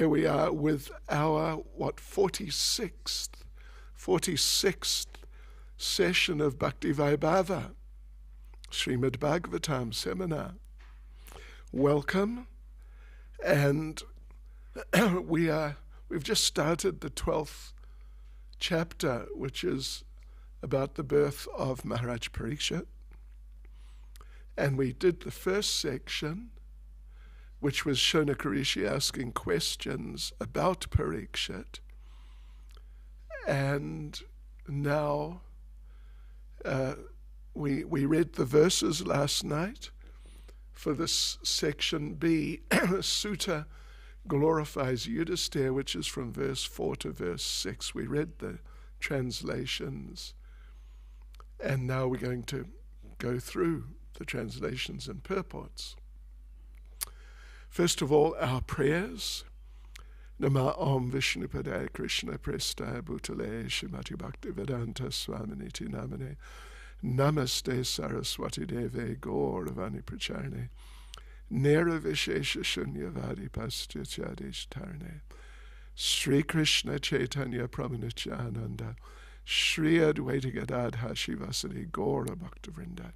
here we are with our, 46th session of Bhakti Vaibhava, Srimad Bhagavatam seminar. Welcome, and we've just started the 12th chapter, which is about the birth of Maharaj Parikshit. And we did the first section, which was Shaunak Rishi asking questions about Parikshit. And now we read the verses last night for this section B. Sutta glorifies Yudhisthira, which is from verse 4 to verse 6. We read the translations, and now we're going to go through the translations and purports. First of all, our prayers. Nama Om Vishnupadaya Krishna Prestaya Bhutale Shrimati Bhakti Vedanta Swaminiti Namane Namaste Saraswati Deve Gauravani Pracharne Nera Vishesha Shunyavadi Pastyachadish Tarne Sri Krishna Chaitanya Pramanityananda Sri Advaita Gadadha Shivasadi Gaura Bhakta Vrinda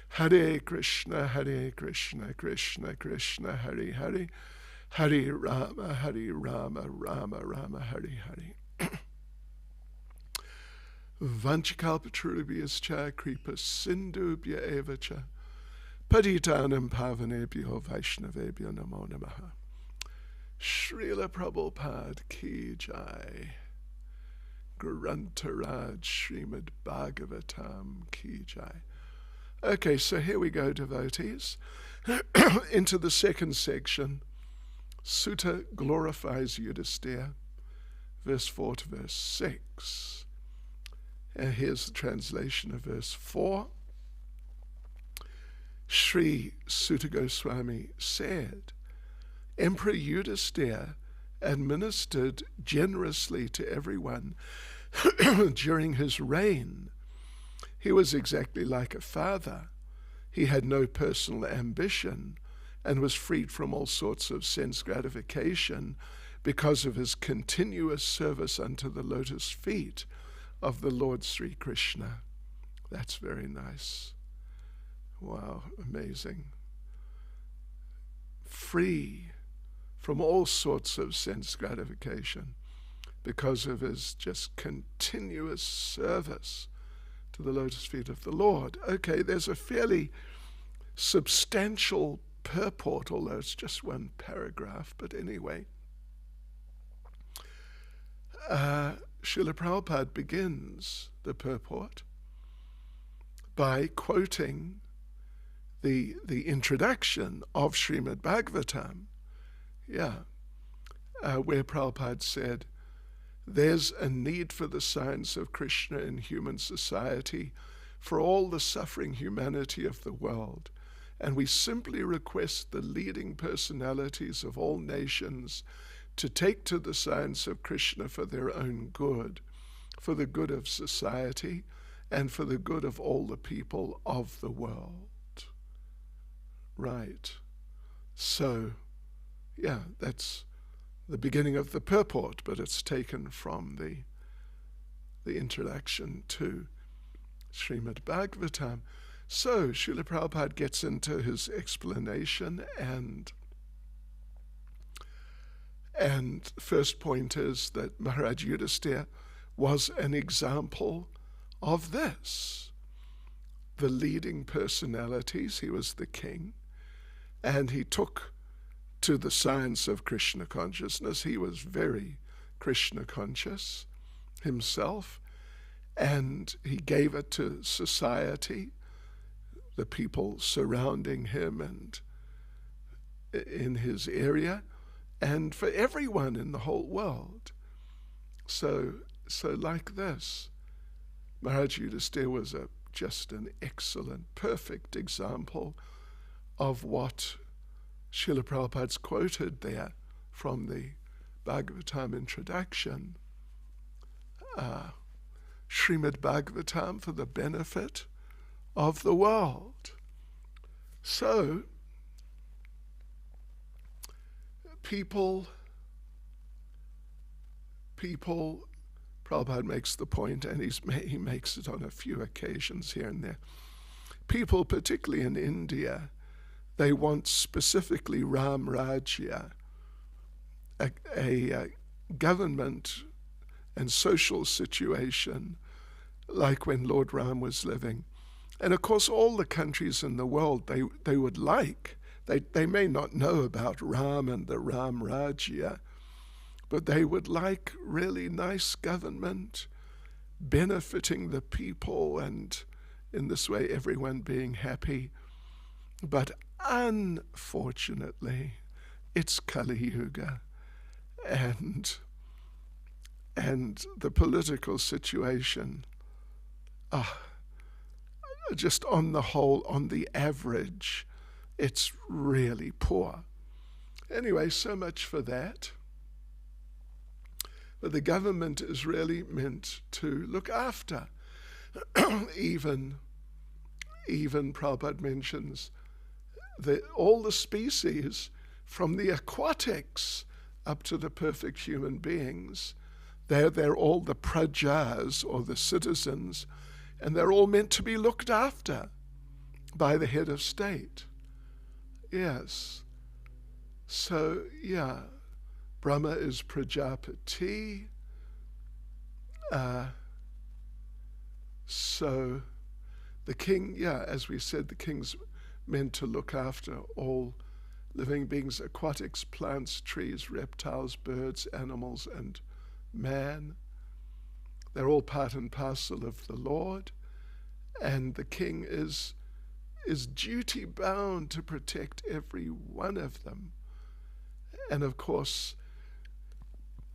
Hare Krishna, Krishna Krishna, Hare Hare, Hare Rama, Rama Rama, Hare Hare. Vanchakalpatrubhyascha kripa sindhubhya evacha patitanam pavanebhyo vaishnavebhyo namo namaha. Srila Prabhupada ki jai. Grantaraj Srimad Bhagavatam ki jai. Okay, so here we go, devotees, into the second section. Sutta glorifies Yudhisthira, verse 4 to verse 6. And here's the translation of verse 4. Sri Sutta Goswami said, Emperor Yudhisthira administered generously to everyone during his reign. He was exactly like a father. He had no personal ambition and was freed from all sorts of sense gratification because of his continuous service unto the lotus feet of the Lord Sri Krishna. That's very nice. Wow, amazing. Free from all sorts of sense gratification because of his just continuous service to the lotus feet of the Lord. Okay, there's a fairly substantial purport, although it's just one paragraph, but anyway. Srila Prabhupada begins the purport by quoting the introduction of Srimad Bhagavatam, where Prabhupada said, there's a need for the science of Krishna in human society for all the suffering humanity of the world, and we simply request the leading personalities of all nations to take to the science of Krishna for their own good, for the good of society, and for the good of all the people of the world. Right. So, that's the beginning of the purport, but it's taken from the introduction to Srimad Bhagavatam. So Srila Prabhupada gets into his explanation, and first point is that Maharaj Yudhisthira was an example of this. The leading personalities, he was the king, and he took to the science of Krishna consciousness. He was very Krishna conscious himself, and he gave it to society, the people surrounding him and in his area, and for everyone in the whole world. So like this, Maharaj Yudhisthira was just an excellent, perfect example of what Srila Prabhupada's quoted there from the Bhagavatam introduction. Srimad Bhagavatam for the benefit of the world. So, people people, Prabhupada makes the point, and he makes it on a few occasions here and there, people, particularly in India, they want specifically Ram Rajya, a government and social situation like when Lord Ram was living. And of course, all the countries in the world, they would like, they may not know about Ram and the Ram Rajya, but they would like really nice government, benefiting the people, and in this way everyone being happy. But unfortunately, it's Kali Yuga, and the political situation, just on the whole, on the average, it's really poor. Anyway, so much for that. But the government is really meant to look after. Even Prabhupada mentions that all the species, from the aquatics up to the perfect human beings, they're all the prajas, or the citizens, and they're all meant to be looked after by the head of state. Yes. So, yeah, Brahma is Prajapati. So the king, as we said, the king's meant to look after all living beings, aquatics, plants, trees, reptiles, birds, animals, and man. They're all part and parcel of the Lord, and the king is duty bound to protect every one of them. And of course,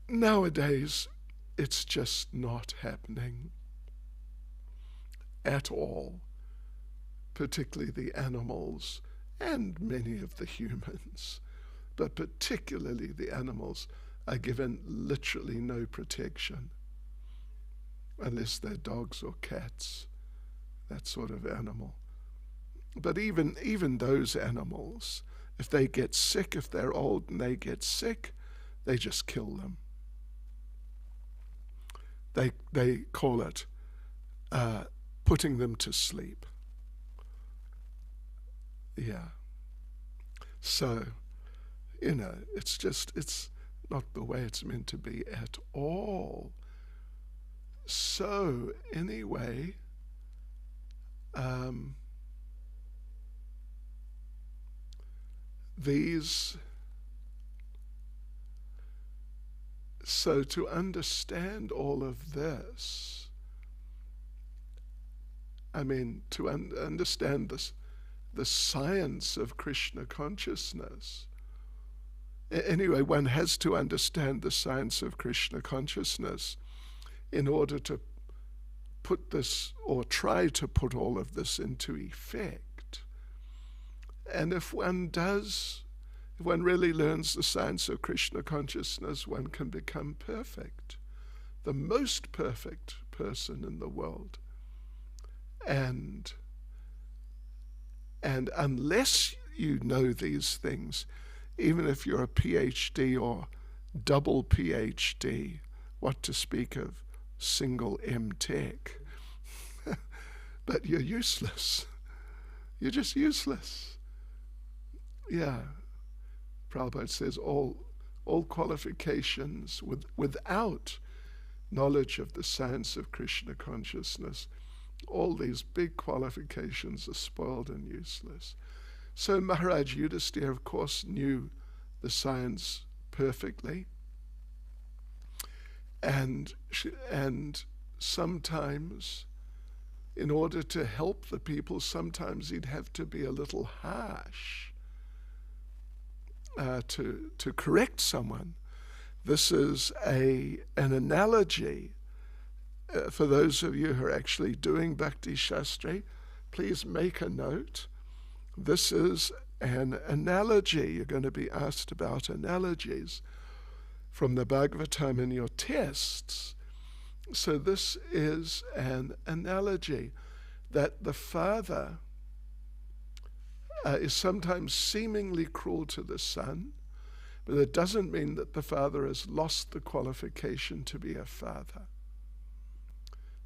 nowadays, it's just not happening at all, particularly the animals and many of the humans, but particularly the animals are given literally no protection, unless they're dogs or cats, that sort of animal. But even those animals, if they get sick, if they're old and they get sick, they just kill them. They call it putting them to sleep. Yeah. So, it's not the way it's meant to be at all. So, anyway, so to understand all of this, to understand the science of Krishna consciousness. Anyway, one has to understand the science of Krishna consciousness in order to put this, or try to put all of this into effect. And if one really learns the science of Krishna consciousness, one can become perfect, the most perfect person in the world. And unless you know these things, even if you're a PhD or double PhD, what to speak of single M.Tech, but you're useless. You're just useless. Yeah. Prabhupada says all qualifications without knowledge of the science of Krishna consciousness, all these big qualifications are spoiled and useless. So Maharaj Yudhisthira, of course, knew the science perfectly, and sometimes, in order to help the people, sometimes he'd have to be a little harsh to correct someone. This is an analogy. For those of you who are actually doing Bhakti Shastri, please make a note. This is an analogy. You're going to be asked about analogies from the Bhagavatam in your tests. So this is an analogy that the father is sometimes seemingly cruel to the son, But it doesn't mean that the father has lost the qualification to be a father.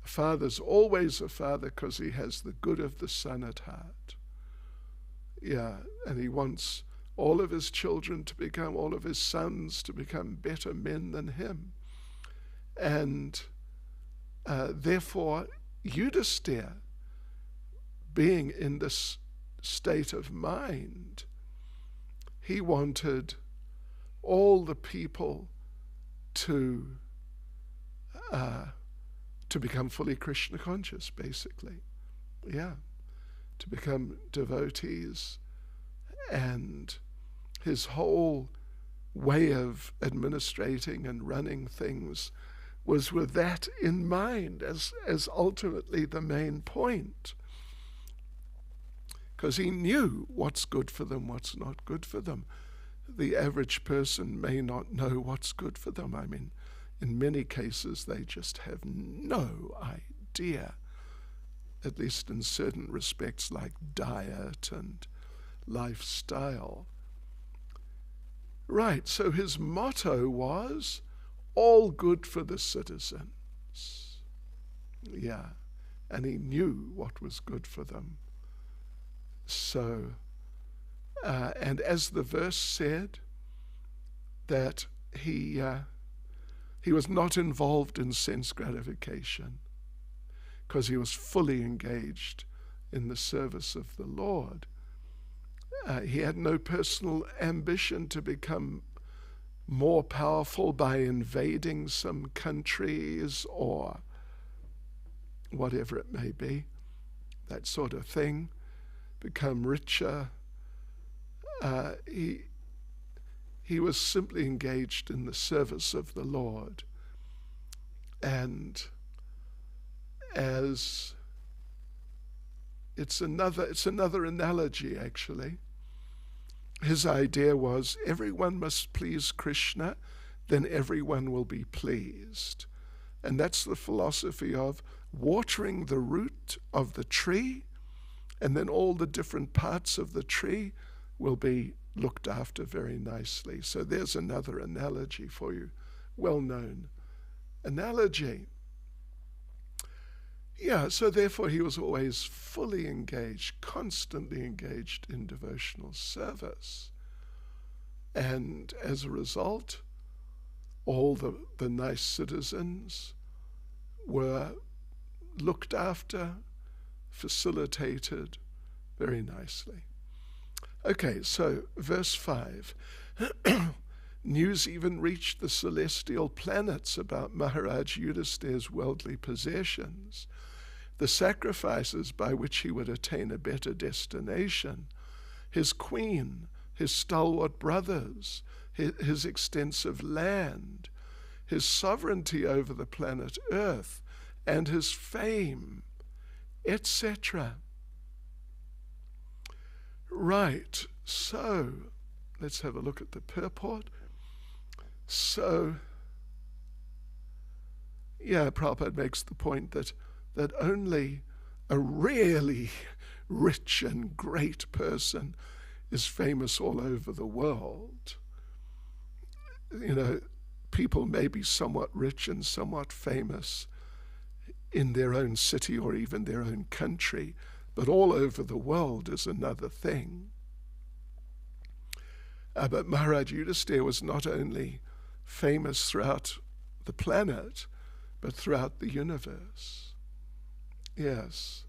A father's always a father because he has the good of the son at heart. Yeah, and he wants all of his children to become, all of his sons to become better men than him. And therefore, Yudhisthira, being in this state of mind, he wanted all the people to become fully Krishna conscious, basically. Yeah, to become devotees. And his whole way of administrating and running things was with that in mind as ultimately the main point. Because he knew what's good for them, what's not good for them. The average person may not know what's good for them. I mean, in many cases, they just have no idea, at least in certain respects like diet and lifestyle. Right, so his motto was, all good for the citizens. Yeah, and he knew what was good for them. So, and as the verse said, that he was not involved in sense gratification because he was fully engaged in the service of the Lord. He had no personal ambition to become more powerful by invading some countries or whatever it may be, that sort of thing, become richer. He was simply engaged in the service of the Lord. And as it's another analogy, actually. His idea was everyone must please Krishna, then everyone will be pleased. And that's the philosophy of watering the root of the tree, and then all the different parts of the tree will be looked after very nicely. So there's another analogy for you, well-known analogy. Yeah, so therefore he was always fully engaged, constantly engaged in devotional service. And as a result, all the nice citizens were looked after, facilitated very nicely. Okay, so verse 5. News even reached the celestial planets about Maharaj Yudhisthira's worldly possessions, the sacrifices by which he would attain a better destination, his queen, his stalwart brothers, his extensive land, his sovereignty over the planet Earth, and his fame, etc. Right, so let's have a look at the purport. So, yeah, Prabhupada makes the point that only a really rich and great person is famous all over the world. You know, people may be somewhat rich and somewhat famous in their own city or even their own country, but all over the world is another thing. But Maharaj Yudhisthira was not only famous throughout the planet, but throughout the universe. Yes,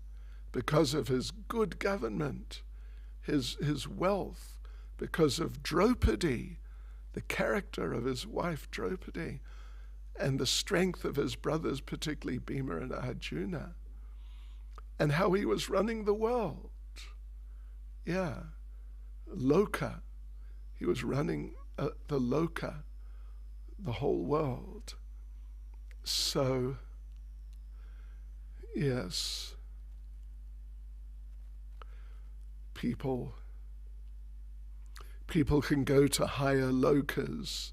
because of his good government, his wealth, because of Draupadi, the character of his wife Draupadi, and the strength of his brothers, particularly Bhima and Arjuna, and how he was running the world. Yeah, Loka. He was running the Loka, the whole world. So, yes, people can go to higher lokas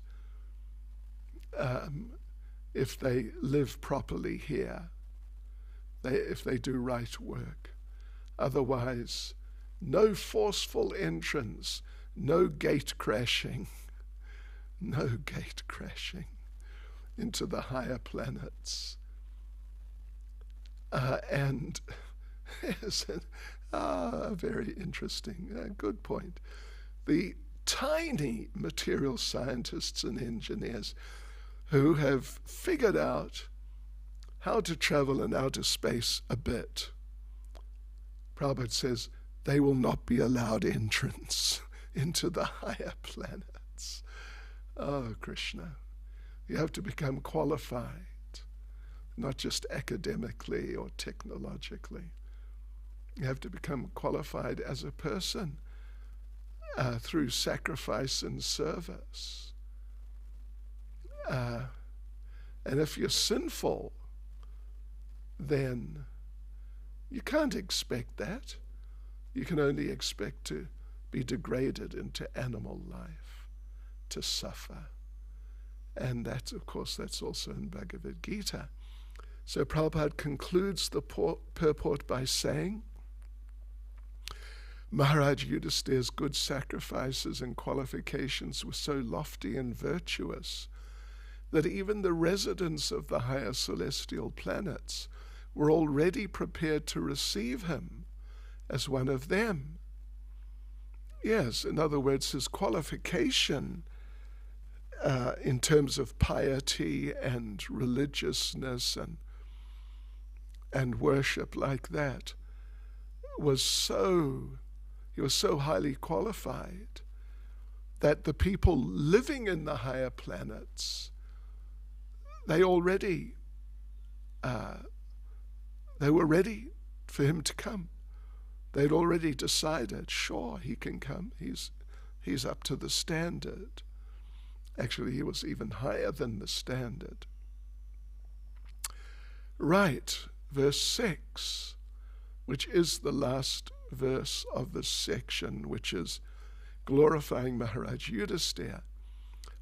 if they live properly here, if they do right work. Otherwise, no forceful entrance, no gate crashing. no gate crashing into the higher planets. And yes, very interesting, good point. The tiny material scientists and engineers who have figured out how to travel in outer space a bit, Prabhupada says they will not be allowed entrance into the higher planets. Oh, Krishna, you have to become qualified, not just academically or technologically. You have to become qualified as a person through sacrifice and service. And if you're sinful, then you can't expect that. You can only expect to be degraded into animal life, to suffer. And that, of course, that's also in Bhagavad Gita. So Prabhupada concludes the purport by saying, Maharaj Yudhisthira's good sacrifices and qualifications were so lofty and virtuous that even the residents of the higher celestial planets were already prepared to receive him as one of them. Yes, in other words, his qualification in terms of piety and religiousness and worship like that he was so highly qualified that the people living in the higher planets, they were ready for him to come. They'd already decided, sure, he can come. He's up to the standard. Actually, he was even higher than the standard. Right, verse 6, which is the last verse of this section, which is glorifying Maharaj Yudhisthira.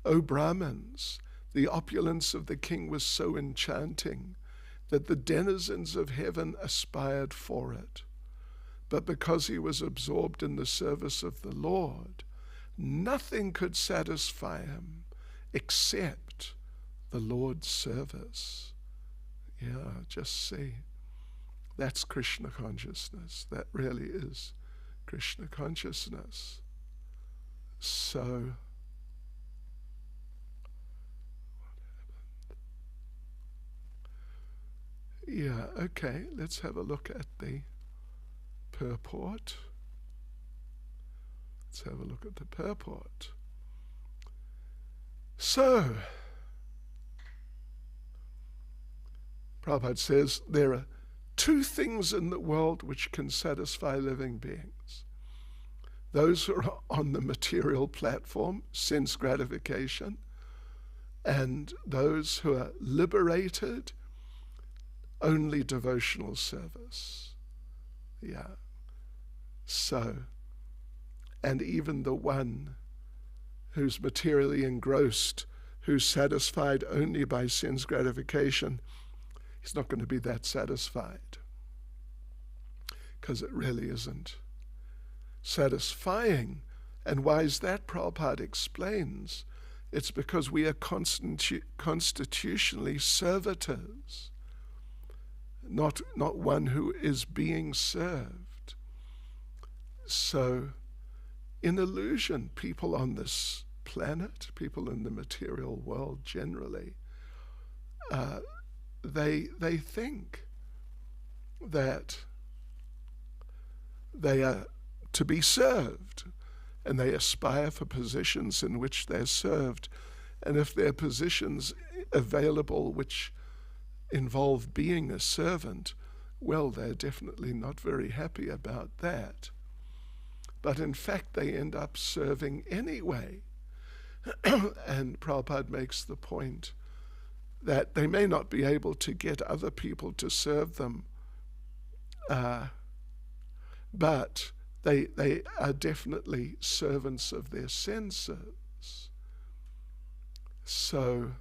O Brahmins, the opulence of the king was so enchanting that the denizens of heaven aspired for it. But because he was absorbed in the service of the Lord, nothing could satisfy him except the Lord's service. Yeah, just see. That's Krishna consciousness. That really is Krishna consciousness. So, what happened? Yeah, okay, let's have a look at the purport. Let's have a look at the purport. So, Prabhupada says there are two things in the world which can satisfy living beings. Those who are on the material platform, sense gratification, and those who are liberated, only devotional service. Yeah. So, and even the one who's materially engrossed, who's satisfied only by sense gratification, he's not going to be that satisfied, because it really isn't satisfying. And why is that? Prabhupada explains. It's because we are constitutionally servitors, not one who is being served. So, in illusion, people on this planet, people in the material world generally, they think that they are to be served, and they aspire for positions in which they're served. And if there are positions available which involve being a servant, well, they're definitely not very happy about that. But in fact, they end up serving anyway. And Prabhupada makes the point that they may not be able to get other people to serve them, but they are definitely servants of their senses. So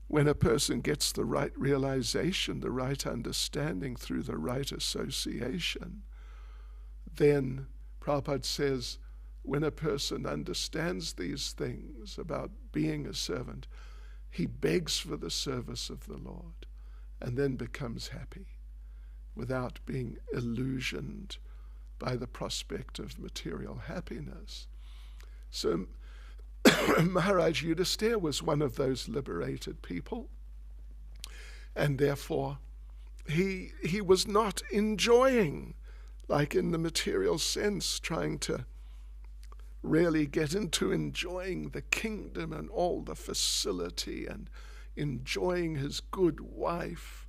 when a person gets the right realization, the right understanding through the right association, then Prabhupada says when a person understands these things about being a servant, he begs for the service of the Lord and then becomes happy without being illusioned by the prospect of material happiness. So Maharaj Yudhisthira was one of those liberated people, and therefore he was not enjoying, like in the material sense, trying to really get into enjoying the kingdom and all the facility and enjoying his good wife.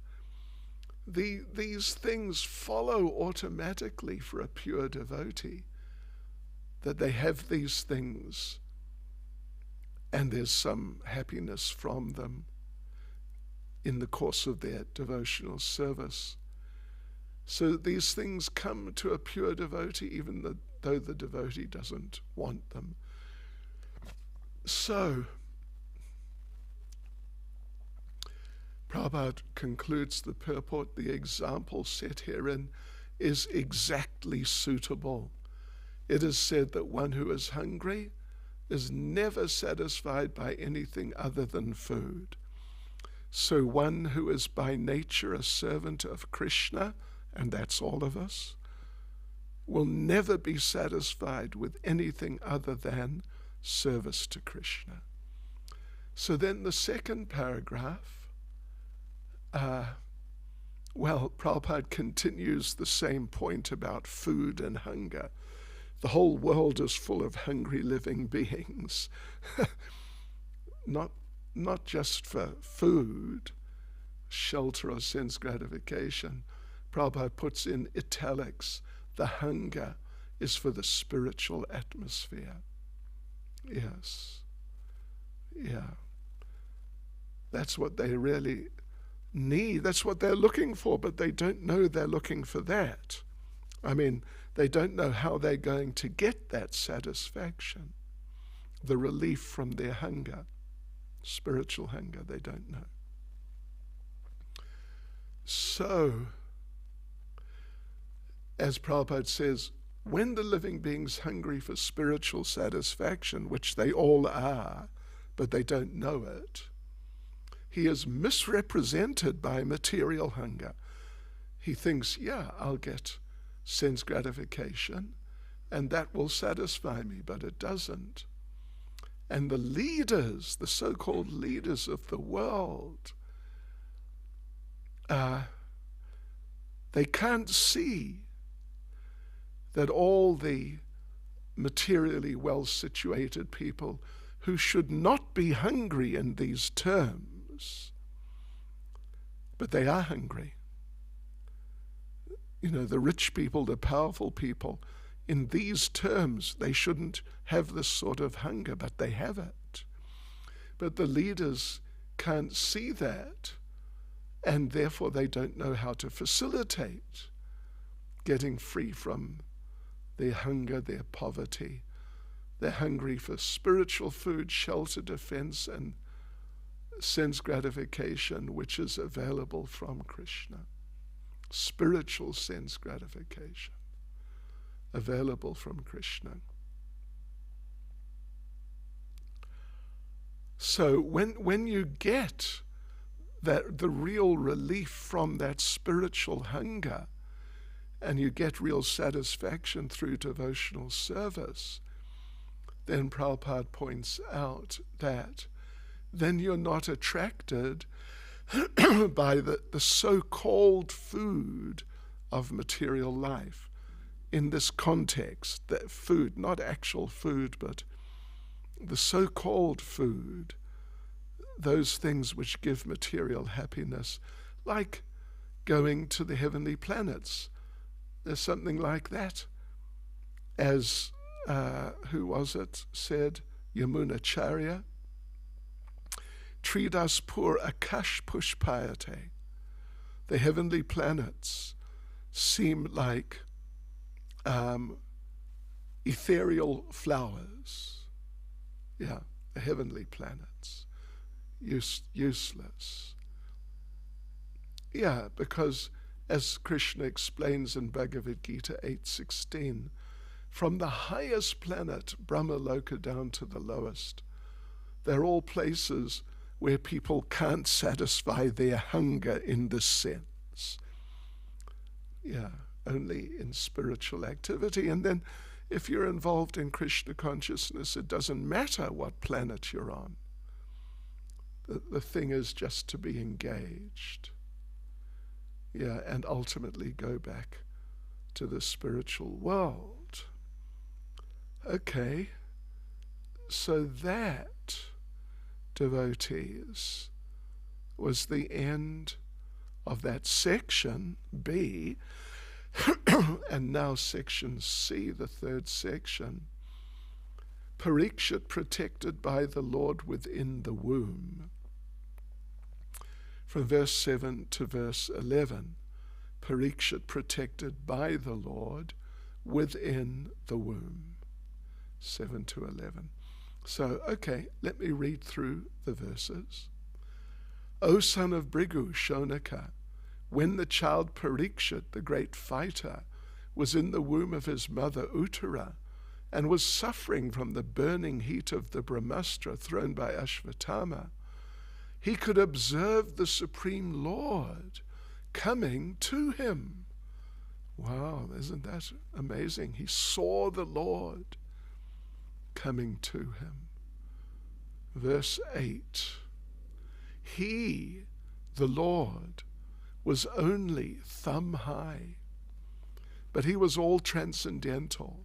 These things follow automatically for a pure devotee, that they have these things and there's some happiness from them in the course of their devotional service. So these things come to a pure devotee even though the devotee doesn't want them. So Prabhupada concludes the purport, the example set herein is exactly suitable. It is said that one who is hungry is never satisfied by anything other than food. So one who is by nature a servant of Krishna, and that's all of us, will never be satisfied with anything other than service to Krishna. So then the second paragraph, Prabhupada continues the same point about food and hunger. The whole world is full of hungry living beings. Not just for food, shelter or sense gratification. Prabhupada puts in italics, the hunger is for the spiritual atmosphere. Yes. Yeah. That's what they really need. That's what they're looking for, but they don't know they're looking for that. I mean, they don't know how they're going to get that satisfaction, the relief from their hunger, spiritual hunger, they don't know. So, as Prabhupada says, when the living being's hungry for spiritual satisfaction, which they all are, but they don't know it, he is misrepresented by material hunger. He thinks, I'll get sense gratification, and that will satisfy me, but it doesn't. And the leaders, the so-called leaders of the world, they can't see that all the materially well-situated people who should not be hungry in these terms, but they are hungry. You know, the rich people, the powerful people, in these terms, they shouldn't have this sort of hunger, but they have it. But the leaders can't see that, and therefore they don't know how to facilitate getting free from their hunger, their poverty. They're hungry for spiritual food, shelter, defense, and sense gratification, which is available from Krishna. Spiritual sense gratification available from Krishna. So when you get that the real relief from that spiritual hunger, and you get real satisfaction through devotional service, then Prabhupada points out that then you're not attracted by the so-called food of material life. In this context, that food, not actual food, but the so-called food, those things which give material happiness, like going to the heavenly planets. There's something like that. As, who was it, said, Yamunacharya, Tridaspur Akash Pushpayate. The heavenly planets seem like ethereal flowers. The heavenly planets. Useless. Because as Krishna explains in Bhagavad Gita 8:16, from the highest planet, Brahmaloka, down to the lowest. They're all places where people can't satisfy their hunger in this sense. Only in spiritual activity. And then if you're involved in Krishna consciousness, it doesn't matter what planet you're on. The thing is just to be engaged. And ultimately go back to the spiritual world. Okay, so that, devotees, was the end of that section, B, and now section C, the third section. Parikshit protected by the Lord within the womb. From verse 7 to verse 11, Parikshit protected by the Lord within the womb. 7 to 11. So, okay, let me read through the verses. O son of Bhrigu, Shonaka, when the child Parikshit, the great fighter, was in the womb of his mother Uttara, and was suffering from the burning heat of the Brahmastra thrown by Ashvatthama, he could observe the Supreme Lord coming to him. Wow, isn't that amazing? He saw the Lord coming to him. Verse 8. He, the Lord, was only thumb high, but he was all transcendental.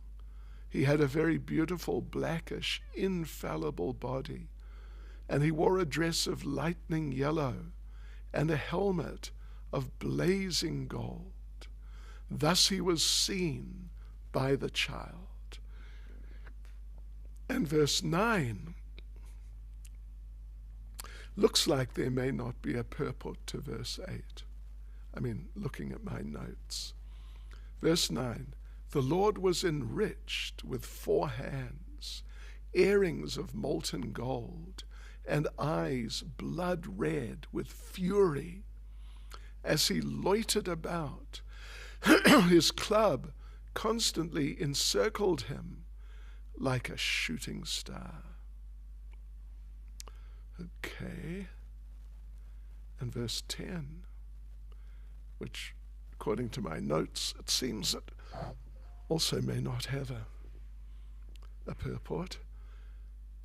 He had a very beautiful, blackish, infallible body, and he wore a dress of lightning yellow and a helmet of blazing gold. Thus he was seen by the child. And verse 9 looks like there may not be a purport to verse 8. Looking at my notes. Verse 9, the Lord was enriched with 4 hands, earrings of molten gold, and eyes blood red with fury. As he loitered about, his club constantly encircled him like a shooting star. Okay. And verse 10, which, according to my notes, it seems that also may not have a purport.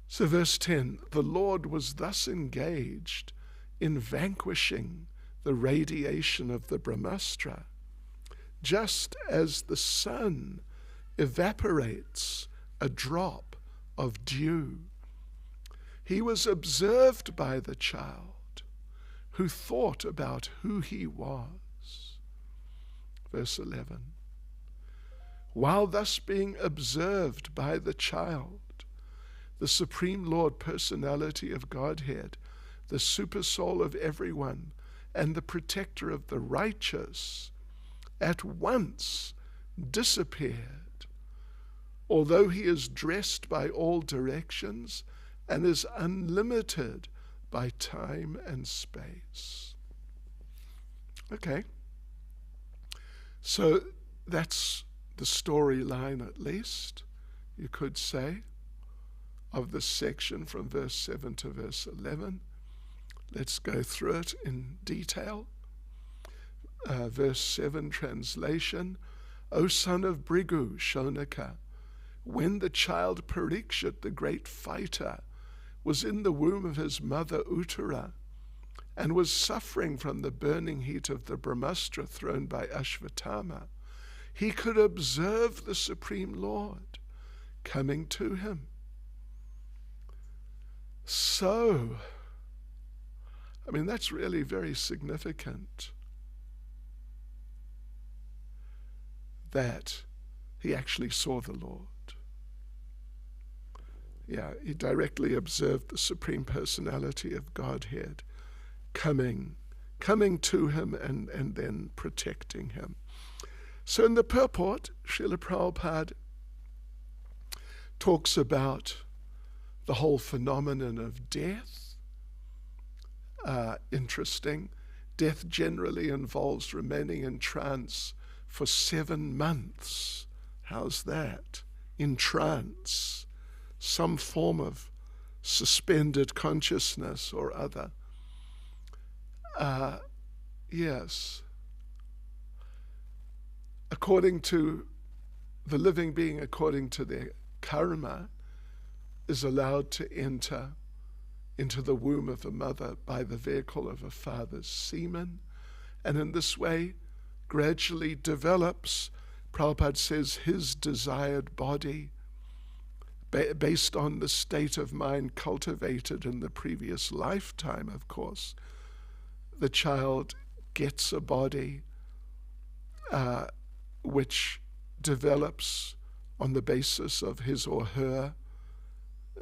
So verse 10, the Lord was thus engaged in vanquishing the radiation of the Brahmastra, just as the sun evaporates a drop of dew. He was observed by the child, who thought about who he was. Verse 11, while thus being observed by the child, the Supreme Lord, personality of Godhead, the supersoul of everyone, and the protector of the righteous, at once disappeared, although he is dressed by all directions and is unlimited by time and space. Okay, so that's the storyline, at least, you could say, of this section from verse 7 to verse 11. Let's go through it in detail. Verse 7 translation, O son of Bhrigu, Shonaka, when the child Parikshit, the great fighter, was in the womb of his mother Uttara, and was suffering from the burning heat of the Brahmastra thrown by Ashvatthama, he could observe the Supreme Lord coming to him. So, that's really very significant, that he actually saw the Lord. He directly observed the Supreme Personality of Godhead coming to him and then protecting him. So in the purport, Srila Prabhupada talks about the whole phenomenon of death. Interesting. Death generally involves remaining in trance for 7 months. How's that? in trance, some form of suspended consciousness or other. Yes. According to the living being, according to their karma, is allowed to enter into the womb of a mother by the vehicle of a father's semen, and in this way gradually develops, Prabhupada says, his desired body based on the state of mind cultivated in the previous lifetime, of course. The child gets a body which develops on the basis of his or her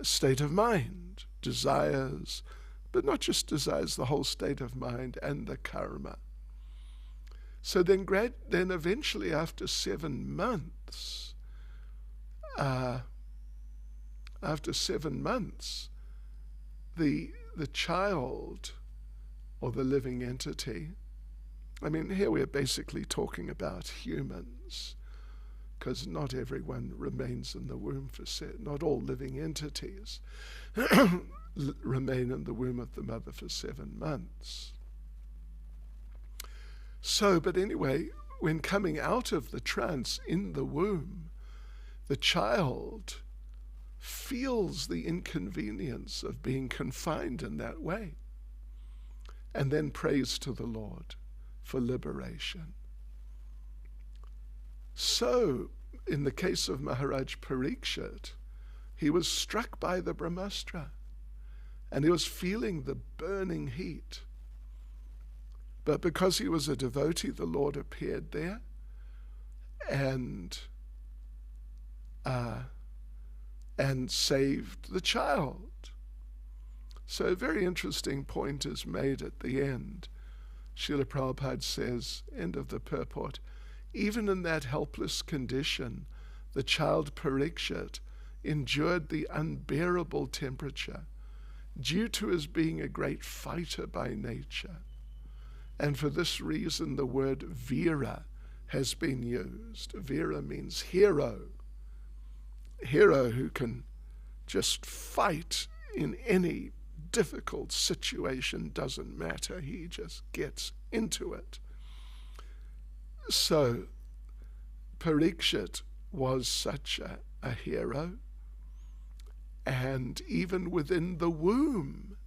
state of mind, desires, but not just desires, the whole state of mind and the karma. So then eventually after 7 months, the child or the living entity, I mean, here we're basically talking about humans, because not everyone remains in the womb not all living entities remain in the womb of the mother for 7 months. So, but anyway, when coming out of the trance in the womb, the child feels the inconvenience of being confined in that way, and then prays to the Lord for liberation. So, in the case of Maharaj Parikshit, he was struck by the Brahmastra, and he was feeling the burning heat. But because he was a devotee, the Lord appeared there and saved the child. So a very interesting point is made at the end. Srila Prabhupada says, end of the purport, even in that helpless condition, the child Parikshit endured the unbearable temperature due to his being a great fighter by nature. And for this reason, the word Veera has been used. Veera means hero. Hero who can just fight in any difficult situation, doesn't matter. He just gets into it. So Parikshit was such a hero, and even within the womb,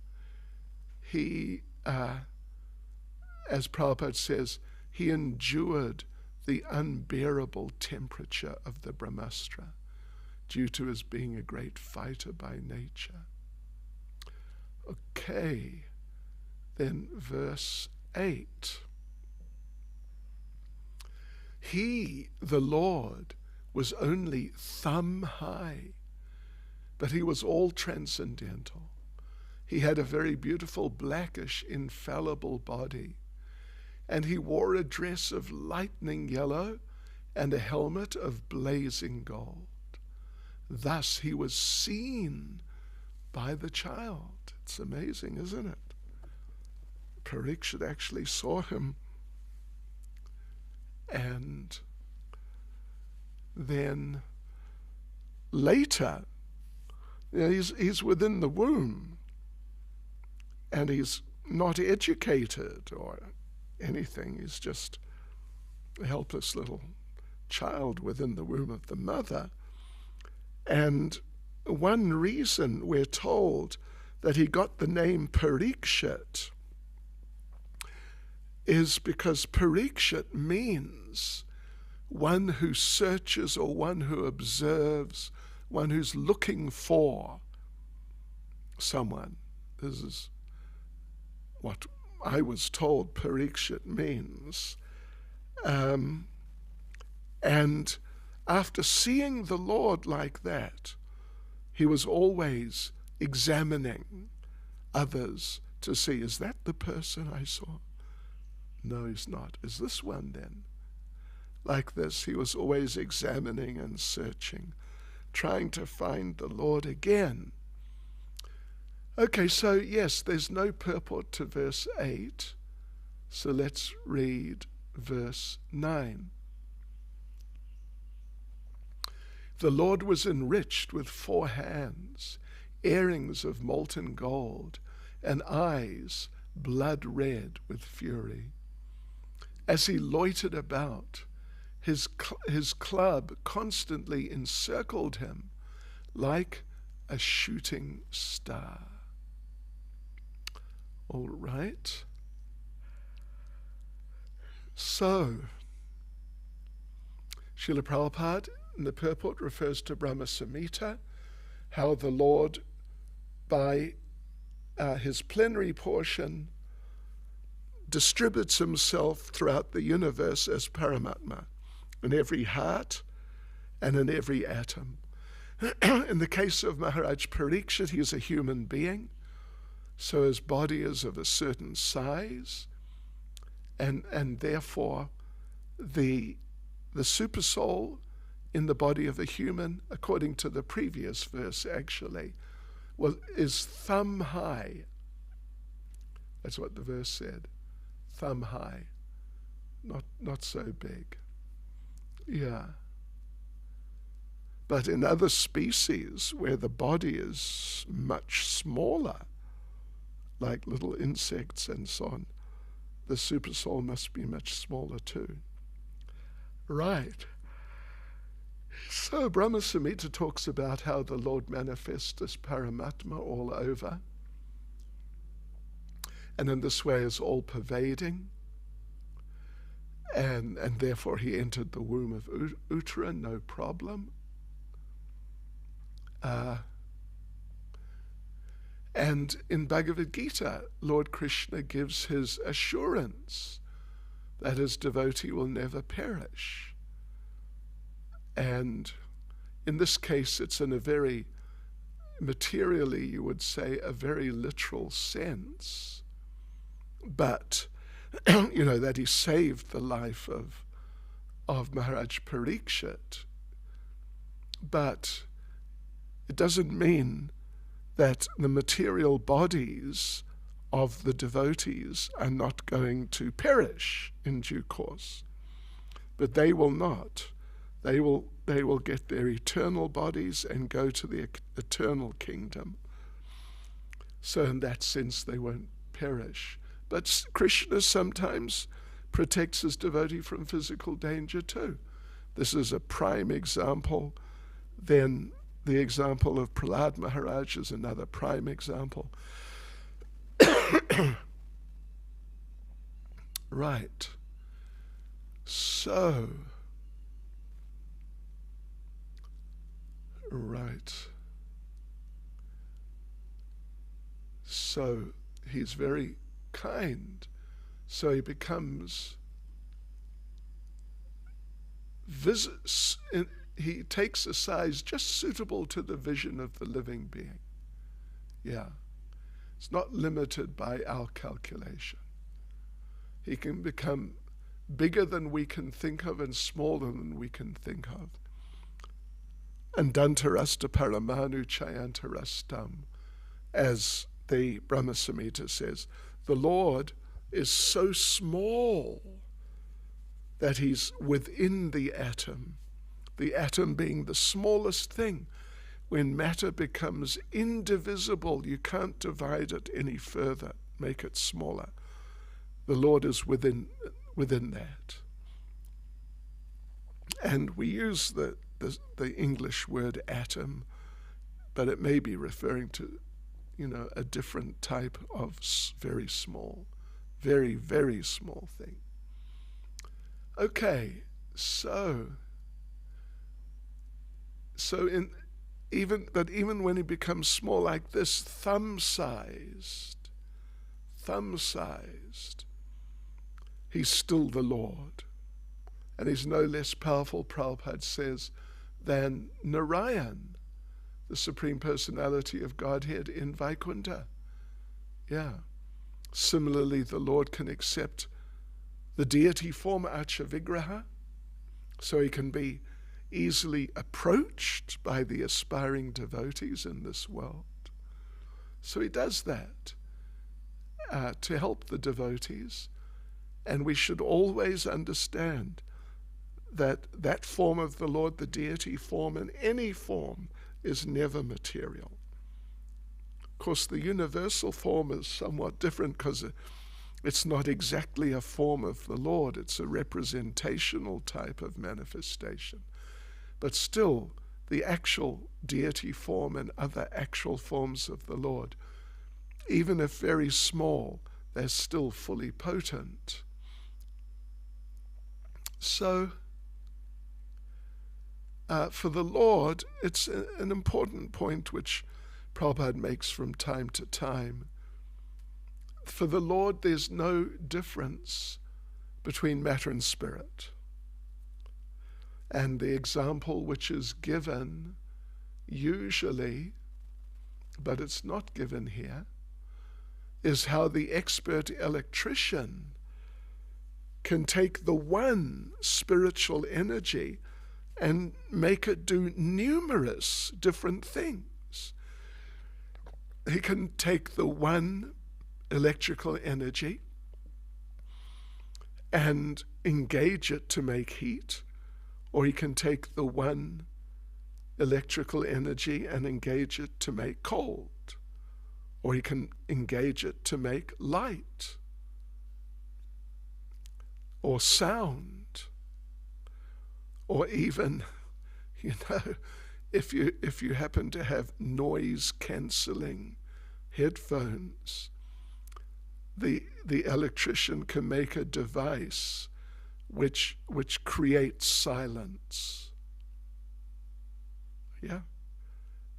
he, as Prabhupada says, he endured the unbearable temperature of the Brahmastra due to his being a great fighter by nature. Okay, then verse 8. He, the Lord, was only thumb high, but he was all transcendental. He had a very beautiful blackish, infallible body, and he wore a dress of lightning yellow and a helmet of blazing gold. Thus he was seen by the child. It's amazing, isn't it? Parikshit actually saw him. And then later, he's within the womb, and he's not educated or anything. He's just a helpless little child within the womb of the mother. And one reason we're told that he got the name Parikshit is because Parikshit means one who searches or one who observes, one who's looking for someone. This is what I was told Parikshit means. And after seeing the Lord like that, he was always examining others to see, is that the person I saw? No, he's not. Is this one then? Like this, he was always examining and searching, trying to find the Lord again. Okay, so yes, there's no purport to verse 8. So let's read verse 9. The Lord was enriched with 4 hands, earrings of molten gold, and eyes blood red with fury. As he loitered about, his club constantly encircled him like a shooting star. All right. So, Srila Prabhupada in the purport refers to Brahma Samhita, how the Lord, by his plenary portion, distributes himself throughout the universe as Paramatma, in every heart and in every atom. In the case of Maharaj Parikshit, he is a human being, so his body is of a certain size, and therefore the supersoul in the body of a human, according to the previous verse actually, is thumb high. That's what the verse said. Thumb high. Not so big. Yeah. But in other species where the body is much smaller, like little insects and so on, the supersoul must be much smaller too. Right. So Brahma Samhita talks about how the Lord manifests as Paramatma all over, and in this way is all-pervading, and therefore he entered the womb of Uttara, no problem. And in Bhagavad Gita, Lord Krishna gives his assurance that his devotee will never perish. And in this case, it's in a very, materially, you would say, a very literal sense. But, that he saved the life of Maharaj Parikshit. But it doesn't mean that the material bodies of the devotees are not going to perish in due course. But they will not. They will get their eternal bodies and go to the eternal kingdom. So in that sense, they won't perish. But Krishna sometimes protects his devotee from physical danger too. This is a prime example. Then the example of Prahlad Maharaj is another prime example. Right. So, he's very kind. So he becomes he takes a size just suitable to the vision of the living being. Yeah. It's not limited by our calculation. He can become bigger than we can think of and smaller than we can think of. And dantarasta paramanu chayantarastam, as the Brahma Samhita says, the Lord is so small that he's within the atom being the smallest thing. When matter becomes indivisible, you can't divide it any further, make it smaller. The Lord is within that. And we use the English word atom, but it may be referring to, a different type of very small, very, very small thing. Okay, even when he becomes small like this, thumb-sized, he's still the Lord. And he's no less powerful, Prabhupada says, than Narayan, the Supreme Personality of Godhead in Vaikuntha. Yeah. Similarly, the Lord can accept the deity form Acha Vigraha, so he can be easily approached by the aspiring devotees in this world. So he does that to help the devotees, and we should always understand that form of the Lord, the deity form, in any form, is never material. Of course, the universal form is somewhat different because it's not exactly a form of the Lord. It's a representational type of manifestation. But still, the actual deity form and other actual forms of the Lord, even if very small, they're still fully potent. So, for the Lord, it's an important point which Prabhupada makes from time to time. For the Lord, there's no difference between matter and spirit. And the example which is given usually, but it's not given here, is how the expert electrician can take the one spiritual energy and make it do numerous different things. He can take the one electrical energy and engage it to make heat, or he can take the one electrical energy and engage it to make cold, or he can engage it to make light or sound, or even, if you happen to have noise-canceling headphones, the electrician can make a device which creates silence. Yeah,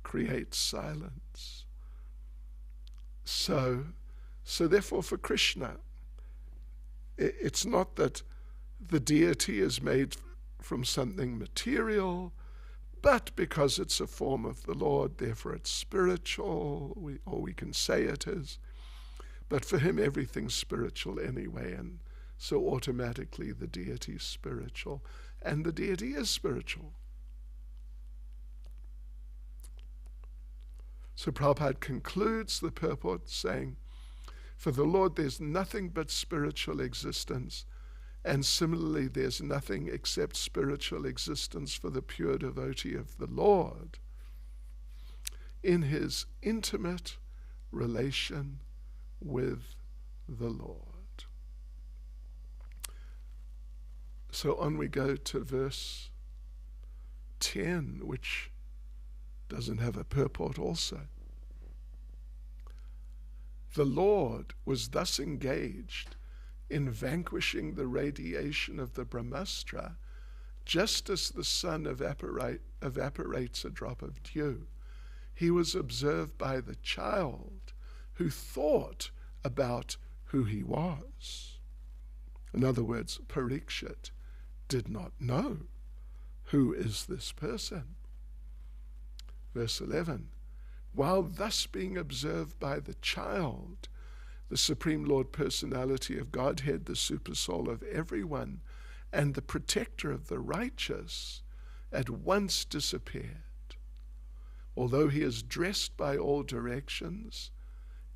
creates silence. So therefore, for Krishna, it's not that the deity is made from something material, but because it's a form of the Lord, therefore it's spiritual, or we can say it is. But for him, everything's spiritual anyway, and so automatically the deity is spiritual, and the deity is spiritual. So Prabhupada concludes the purport saying, for the Lord there's nothing but spiritual existence, and similarly there's nothing except spiritual existence for the pure devotee of the Lord in his intimate relation with the Lord. So on we go to verse 10, which doesn't have a purport also. The Lord was thus engaged in vanquishing the radiation of the Brahmastra, just as the sun evaporates a drop of dew. He was observed by the child who thought about who he was. In other words, Parikshit did not know who is this person. Verse 11, while thus being observed by the child, the Supreme Lord Personality of Godhead, the Supersoul of everyone, and the protector of the righteous, at once disappeared, although he is dressed by all directions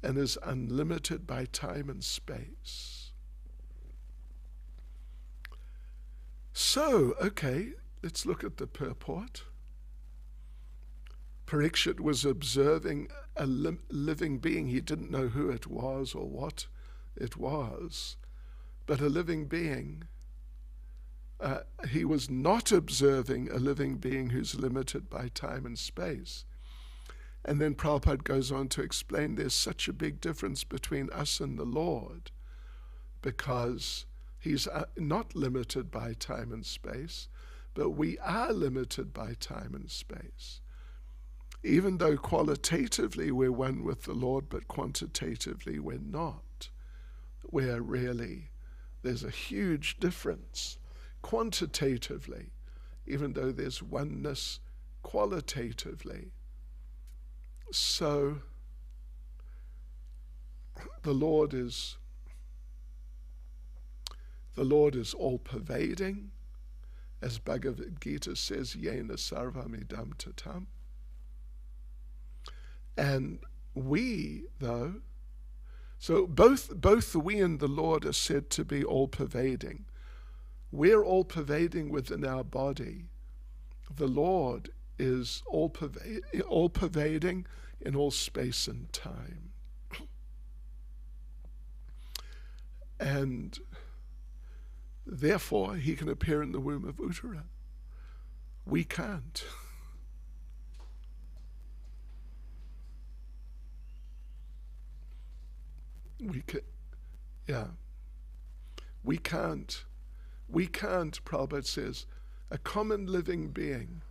and is unlimited by time and space. So, okay, let's look at the purport. Parikshit was observing a living being. He didn't know who it was or what it was, but a living being. He was not observing a living being who's limited by time and space. And then Prabhupada goes on to explain there's such a big difference between us and the Lord, because he's not limited by time and space, but we are limited by time and space. Even though qualitatively we're one with the Lord, but quantitatively we're not. Where really there's a huge difference. Quantitatively, even though there's oneness qualitatively. So the Lord is all-pervading, as Bhagavad Gita says, Yena sarvamidam tatam. And we, though, so both we and the Lord are said to be all-pervading. We're all pervading within our body. The Lord is all pervading in all space and time. And therefore, he can appear in the womb of Uttara. We can't. We can't, Prabhupada says, a common living being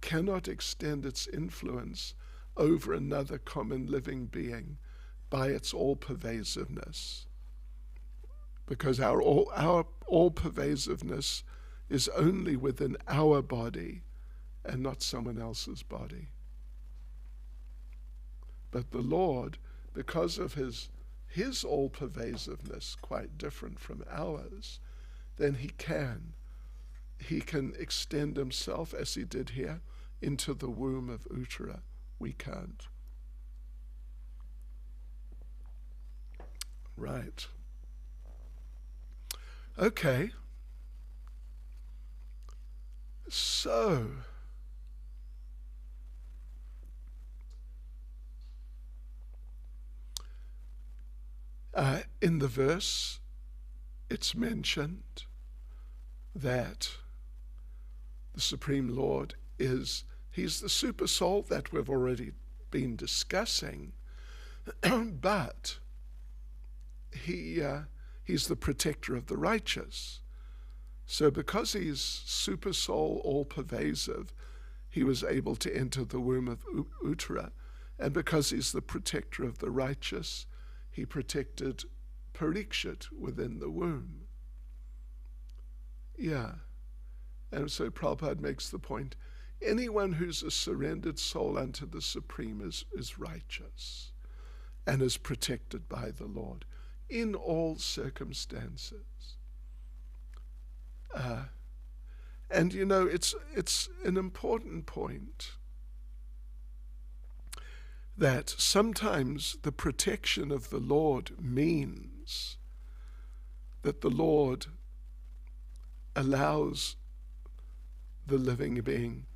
cannot extend its influence over another common living being by its all-pervasiveness. Because our all-pervasiveness is only within our body and not someone else's body. But the Lord, because of his all-pervasiveness, quite different from ours, then he can extend himself, as he did here, into the womb of Uttara. We can't. Right. Okay. So, in the verse, it's mentioned that the Supreme Lord he's the super soul that we've already been discussing, but he's the protector of the righteous. So because he's super soul, all-pervasive, he was able to enter the womb of Uttara, and because he's the protector of the righteous, he protected Parikshit within the womb. Yeah. And so Prabhupada makes the point, anyone who's a surrendered soul unto the Supreme is righteous and is protected by the Lord in all circumstances. And you know, it's an important point that sometimes the protection of the Lord means that the Lord allows the living being,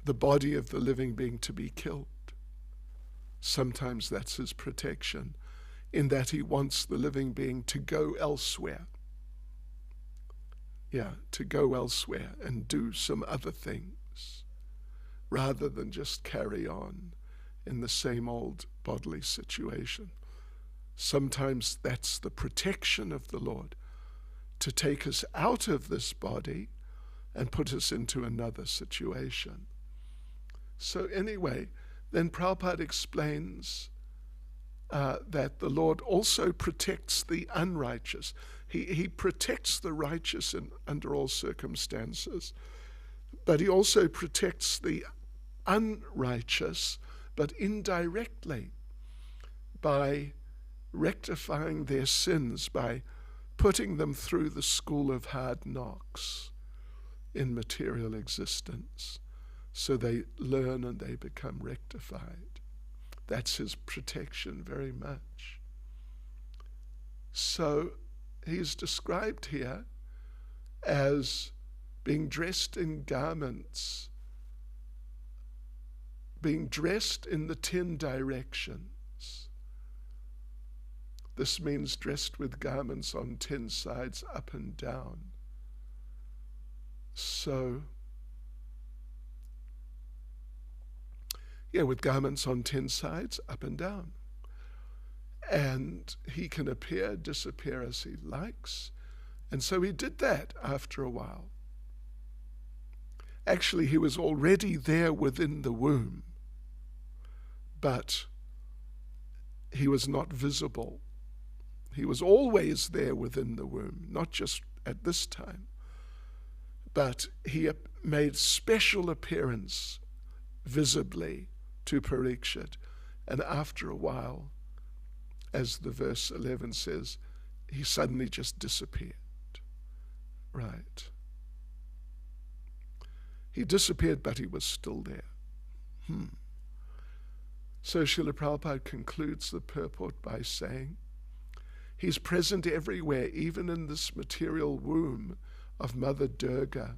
the body of the living being, to be killed. Sometimes that's his protection, in that he wants the living being to go elsewhere. Yeah, to go elsewhere and do some other things, rather than just carry on in the same old bodily situation. Sometimes that's the protection of the Lord, to take us out of this body and put us into another situation. So anyway, then Prabhupada explains that the Lord also protects the unrighteous. He protects the righteous under all circumstances, but he also protects the unrighteous, but indirectly, by rectifying their sins, by putting them through the school of hard knocks in material existence, so they learn and they become rectified. That's his protection very much. So he's described here as being dressed in garments, being dressed in the 10 directions. This means dressed with garments on 10 sides, up and down. So, yeah, with garments on 10 sides, up and down. And he can appear, disappear as he likes. And so he did that after a while. Actually, he was already there within the womb, but he was not visible. He was always there within the womb, not just at this time. But he made special appearance visibly to Parikshit, and after a while, as the verse 11 says, he suddenly just disappeared. Right. He disappeared, but he was still there. So Srila Prabhupada concludes the purport by saying, he's present everywhere, even in this material womb of Mother Durga,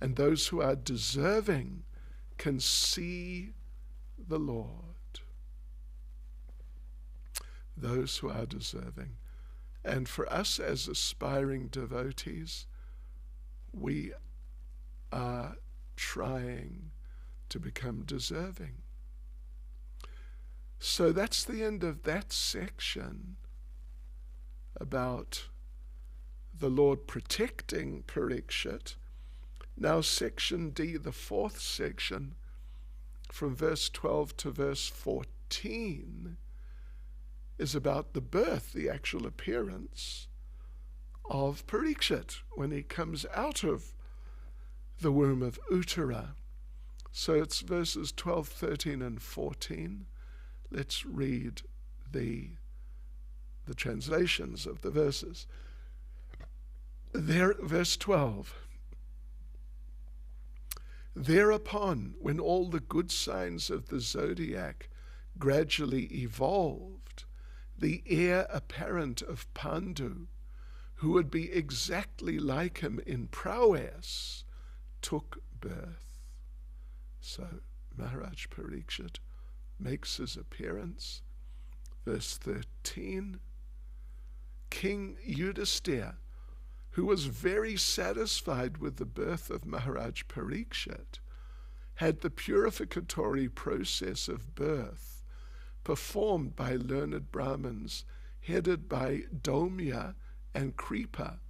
and those who are deserving can see the Lord. Those who are deserving. And for us as aspiring devotees, we are trying to become deserving. So that's the end of that section about the Lord protecting Parikshit. Now section D, the fourth section, from verse 12 to verse 14, is about the birth, the actual appearance of Parikshit when he comes out of the womb of Uttara. So it's verses 12, 13, and 14. Let's read the translations of the verses. There, verse 12. Thereupon, when all the good signs of the zodiac gradually evolved, the heir apparent of Pandu, who would be exactly like him in prowess, took birth. So Maharaj Parikshit makes his appearance. Verse 13, King Yudhisthira, who was very satisfied with the birth of Maharaj Parikshit, had the purificatory process of birth performed by learned Brahmins headed by Domya and Kripa,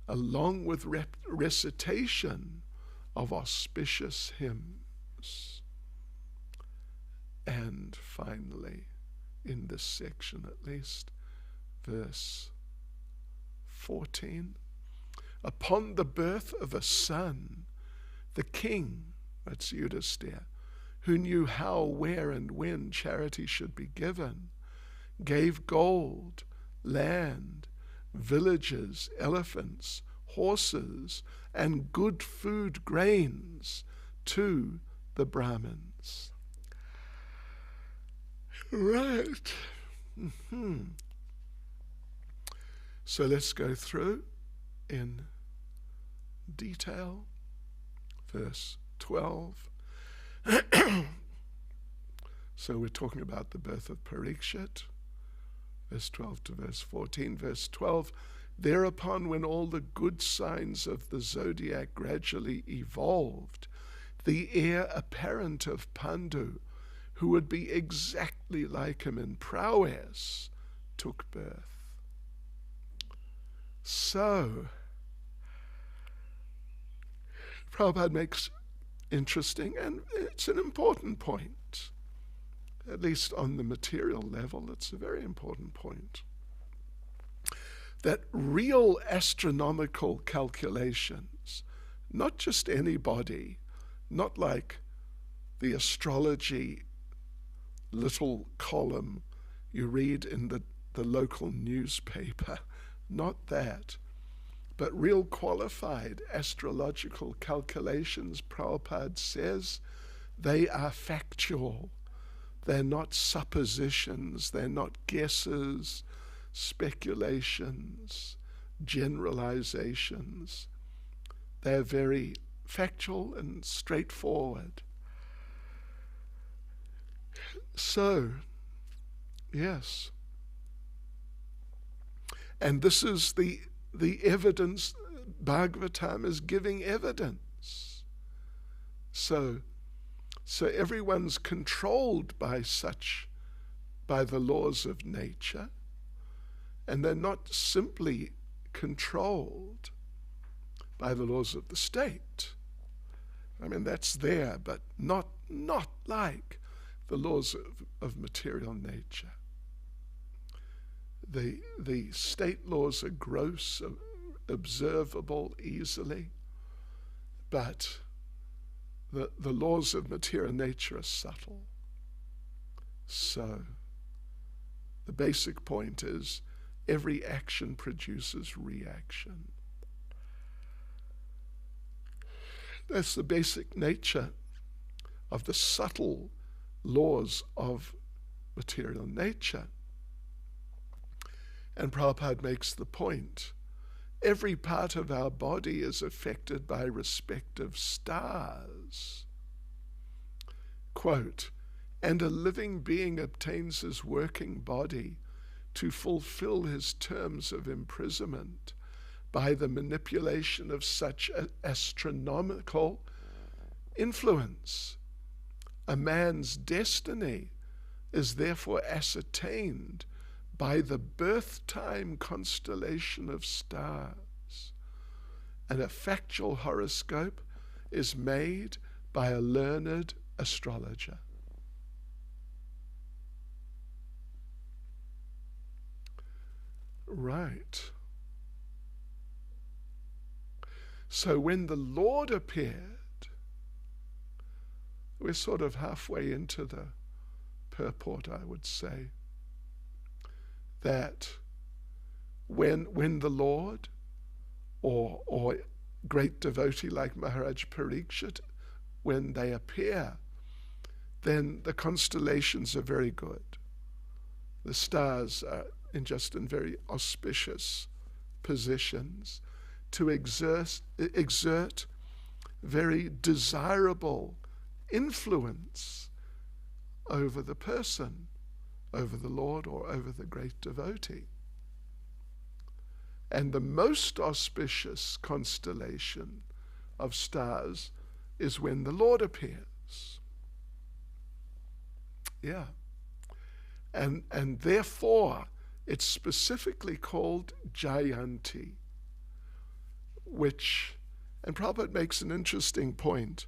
along with recitation of auspicious hymns. And finally, in this section at least, verse 14, upon the birth of a son, the king, that's Yudhisthira, who knew how, where, and when charity should be given, gave gold, land, villages, elephants, horses, and good food grains to the Brahmins. Right. So let's go through in detail. Verse 12. So we're talking about the birth of Parikshit. Verse 12 to verse 14. Verse 12. Thereupon, when all the good signs of the zodiac gradually evolved, the heir apparent of Pandu, who would be exactly like him in prowess, took birth. So, Prabhupada makes interesting, and it's an important point, at least on the material level, it's a very important point, that real astronomical calculations, not just anybody, not like the astrology little column you read in the local newspaper, not that, but real qualified astrological calculations, Prabhupada says, they are factual. They're not suppositions, they're not guesses, speculations, generalizations. They're very factual and straightforward. So, yes. And this is the evidence. Bhagavatam is giving evidence. So everyone's controlled by the laws of nature, and they're not simply controlled by the laws of the state. I mean, that's there, but not like the laws of material nature. The state laws are gross, observable easily, but the laws of material nature are subtle. So the basic point is every action produces reaction. That's the basic nature of the subtle laws of material nature. And Prabhupada makes the point every part of our body is affected by respective stars. Quote, and a living being obtains his working body to fulfill his terms of imprisonment by the manipulation of such astronomical influence. A man's destiny is therefore ascertained by the birth time constellation of stars, and a factual horoscope is made by a learned astrologer. Right. So when the Lord appeared, we're sort of halfway into the purport, I would say, that when the Lord or great devotee like Maharaj Parikshit, when they appear, then the constellations are very good. The stars are in very auspicious positions to exert very desirable influence over the person, over the Lord, or over the great devotee. And the most auspicious constellation of stars is when the Lord appears. Yeah. And therefore, it's specifically called Jayanti, which, and Prabhupada makes an interesting point,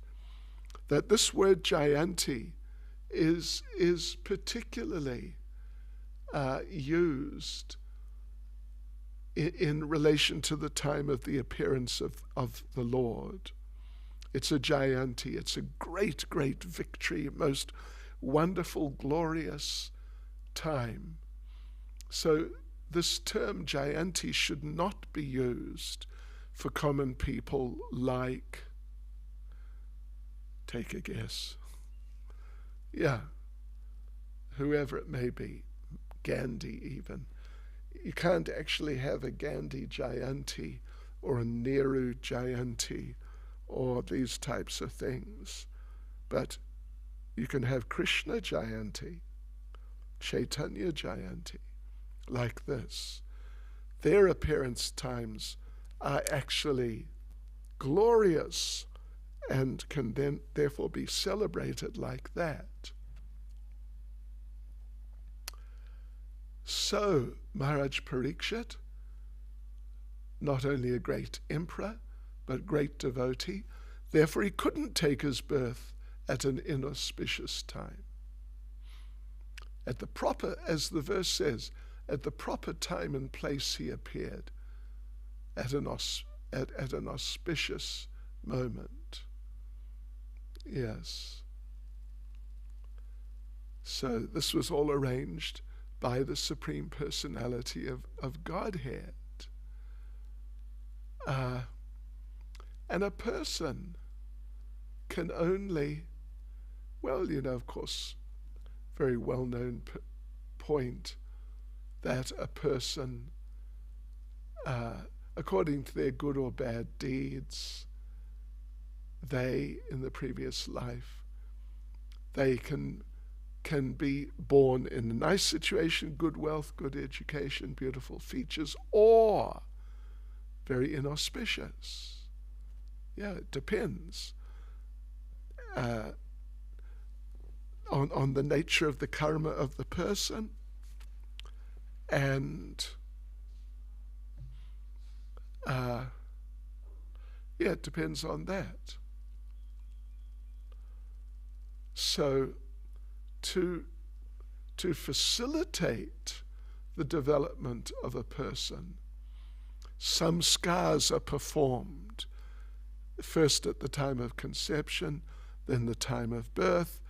that this word Jayanti is particularly used in relation to the time of the appearance of the Lord. It's a Jayanti, it's a great, great victory, most wonderful, glorious time. So this term Jayanti should not be used for common people like, take a guess, yeah, whoever it may be, Gandhi even. You can't actually have a Gandhi Jayanti or a Nehru Jayanti or these types of things. But you can have Krishna Jayanti, Chaitanya Jayanti, like this. Their appearance times are actually glorious and can then therefore be celebrated like that. So Maharaj Parikshit, not only a great emperor, but great devotee, therefore he couldn't take his birth at an inauspicious time. At the proper, as the verse says, at the proper time and place he appeared, at an auspicious moment. Yes. So this was all arranged by the Supreme Personality of Godhead. And a person can only, well, of course, very well-known point that a person, according to their good or bad deeds, they, in the previous life, they can be born in a nice situation, good wealth, good education, beautiful features, or very inauspicious. Yeah, it depends on the nature of the karma of the person, and it depends on that. So to facilitate the development of a person, some scars are performed, first at the time of conception, then the time of birth,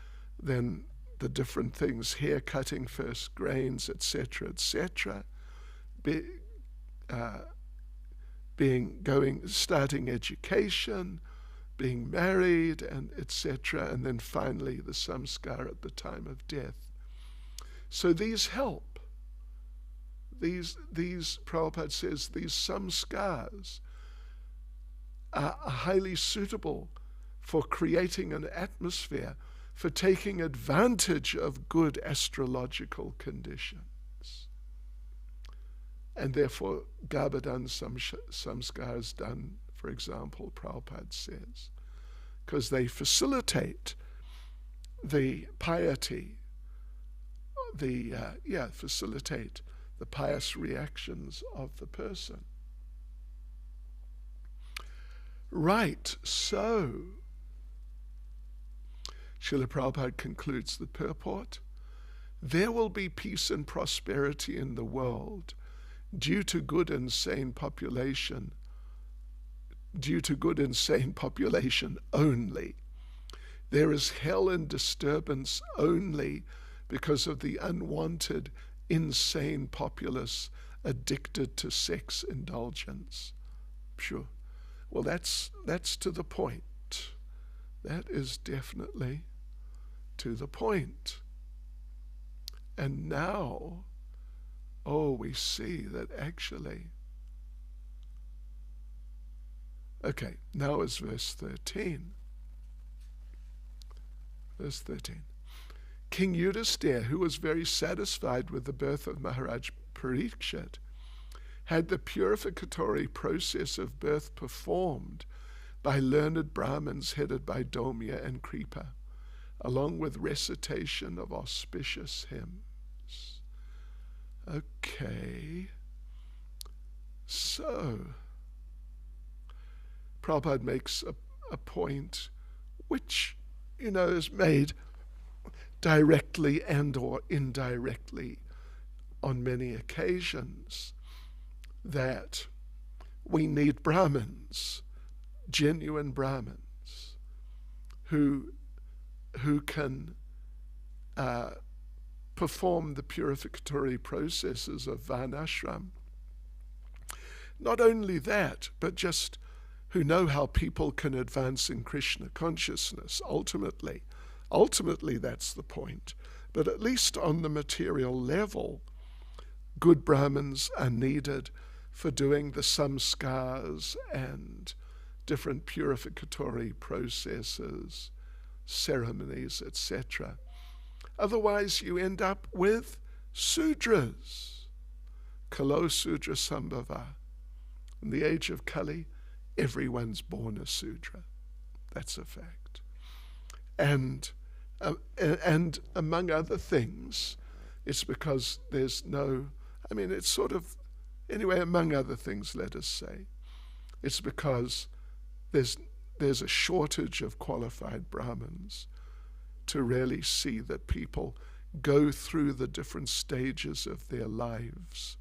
then the different things, hair cutting, first grains, etc., starting education, being married, and etc., and then finally the samskar at the time of death. So these help these Prabhupada says, these samskars are highly suitable for creating an atmosphere for taking advantage of good astrological conditions. And therefore, Garbhadan samskars done, for example, Prabhupada says, because they facilitate the piety, facilitate the pious reactions of the person. Right, so Srila Prabhupada concludes the purport. There will be peace and prosperity in the world due to good and sane population only. There is hell and disturbance only because of the unwanted, insane populace addicted to sex indulgence. Sure. Well, that's to the point. That is definitely to the point. And now, we see that actually. Okay, now is verse 13. Verse 13. King Yudhisthira, who was very satisfied with the birth of Maharaj Parikshit, had the purificatory process of birth performed by learned Brahmins headed by Domya and Kripa, along with recitation of auspicious hymns. Okay, so Prabhupada makes a point which, is made directly and or indirectly on many occasions, that we need Brahmins, genuine Brahmins, who can perform the purificatory processes of Varnashram. Not only that, but just who know how people can advance in Krishna consciousness, ultimately. Ultimately, that's the point. But at least on the material level, good Brahmins are needed for doing the samskars and different purificatory processes, ceremonies, etc. Otherwise, you end up with Sudras. Kalo Sudra Sambhava. In the age of Kali, everyone's born a Sudra. That's a fact. And among other things, it's because there's no, it's sort of, anyway, among other things, let us say, it's because there's a shortage of qualified Brahmins to really see that people go through the different stages of their lives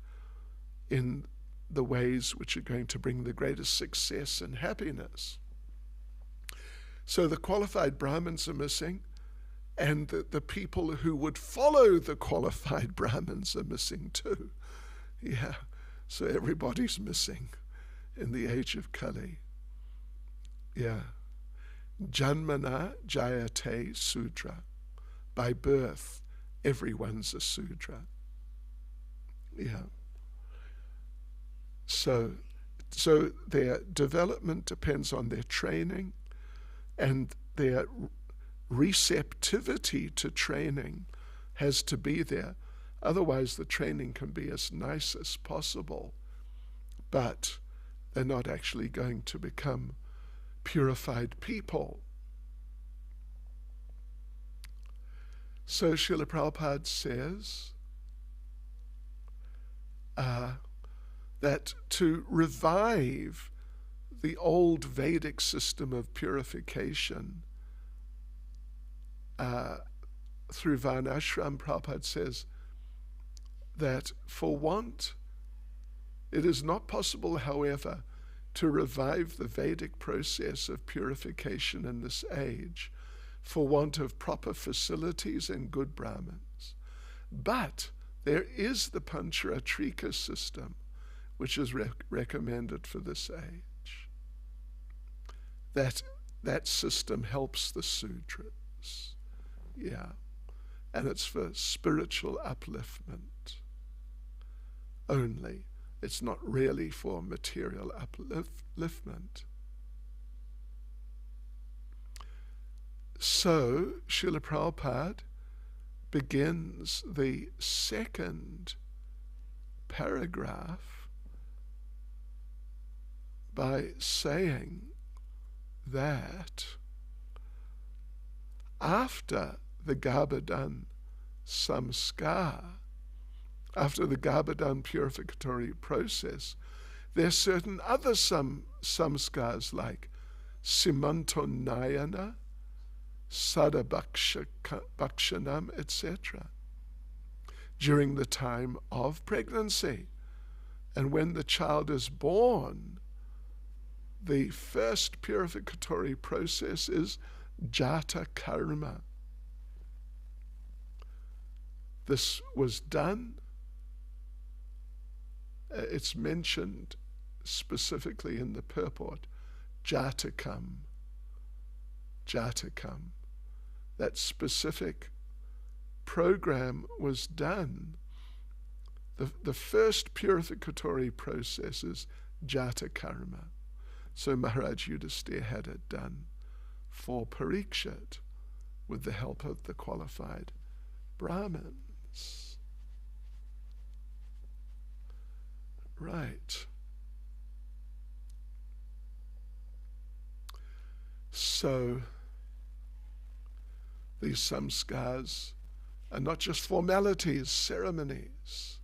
in the ways which are going to bring the greatest success and happiness. So the qualified Brahmins are missing, and the people who would follow the qualified Brahmins are missing too. Yeah, so everybody's missing in the age of Kali. Yeah. Janmana Jayate Sudra. By birth, everyone's a Sudra. Yeah. So their development depends on their training, and their receptivity to training has to be there. Otherwise, the training can be as nice as possible, but they're not actually going to become purified people. So Srila Prabhupada says that to revive the old Vedic system of purification through Varnashram, Prabhupada says that it is not possible, however, to revive the Vedic process of purification in this age for want of proper facilities and good Brahmins. But there is the Pancharatrika system, which is recommended for this age. That system helps the Sudras. Yeah. And it's for spiritual upliftment. only. It's not really for material upliftment. So, Srila Prabhupada begins the second paragraph by saying that after the Garbhadan samskar, after the Garbhadan purificatory process, there are certain other samskars like Simantonayana, Sadabhakshanam, etc., during the time of pregnancy. And when the child is born, the first purificatory process is jata karma. This was done. It's mentioned specifically in the purport, jatakam. That specific program was done. The first purificatory process is jata karma. So Maharaj Yudhisthira had it done for Parikshit with the help of the qualified Brahmins. Right. So these samskars are not just formalities, ceremonies,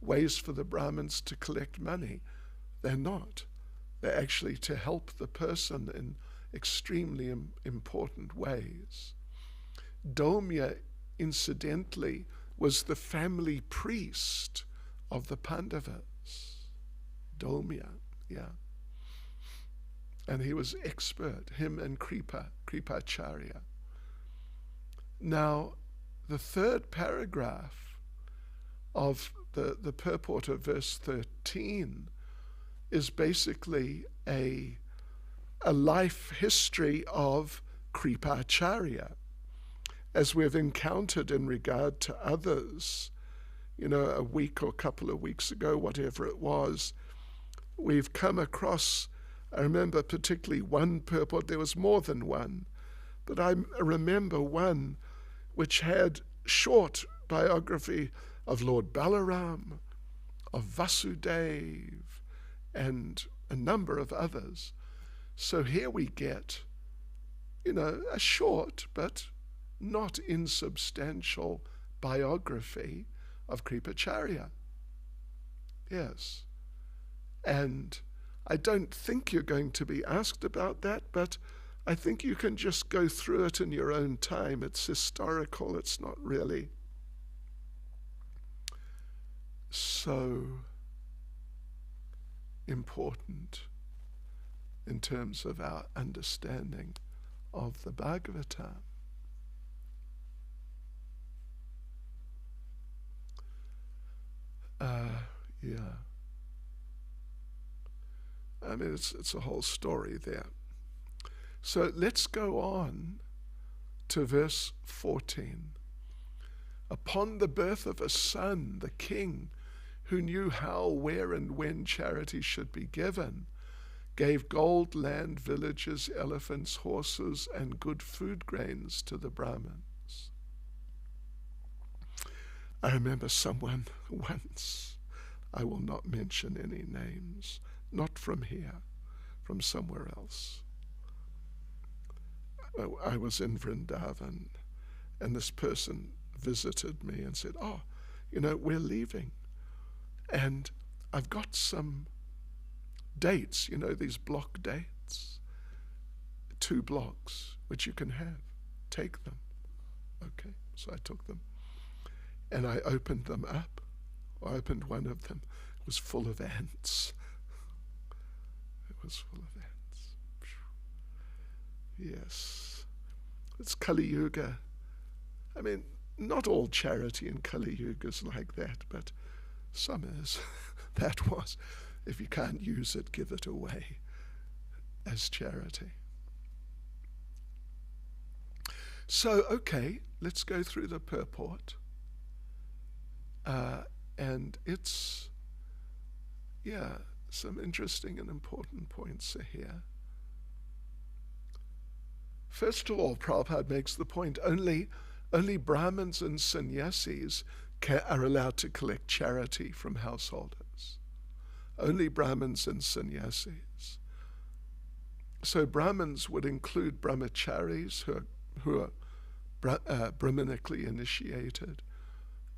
ways for the Brahmins to collect money. They're not. They're actually to help the person in extremely important ways. Domya, incidentally, was the family priest of the Pandavas. Domya, yeah. And he was expert, him and Kripacharya. Now, the third paragraph of the purport of verse 13 is basically a life history of Kripacharya, as we've encountered in regard to others. You know, a week or a couple of weeks ago, whatever it was, we've come across, I remember particularly one purport, there was more than one, but I remember one which had short biography of Lord Balaram, of Vasudev, and a number of others. So here we get, you know, a short but not insubstantial biography of Kripacharya. Yes. And I don't think you're going to be asked about that, but I think you can just go through it in your own time. It's historical, it's not really so important in terms of our understanding of the Bhagavatam. Yeah. I mean, it's a whole story there. So let's go on to verse 14. Upon the birth of a son, the king, who knew how, where, and when charity should be given, gave gold, land, villages, elephants, horses, and good food grains to the Brahmins. I remember someone once, I will not mention any names, not from here, from somewhere else. I was in Vrindavan, and this person visited me and said, "Oh, you know, we're leaving, and I've got some dates, you know, these block dates, 2 blocks, which you can have. Take them." Okay, so I took them, and I opened them up. I opened one of them. It was full of ants. It was full of ants. Yes. It's Kali Yuga. I mean, not all charity in Kali Yuga is like that, but some is. That was, if you can't use it, give it away as charity. So, okay, let's go through the purport. And it's yeah, some interesting and important points are here. First of all, Prabhupada makes the point, only Brahmins and sannyasis are allowed to collect charity from householders. Only Brahmins and sannyasis. So Brahmins would include brahmacharis who are brahmanically initiated,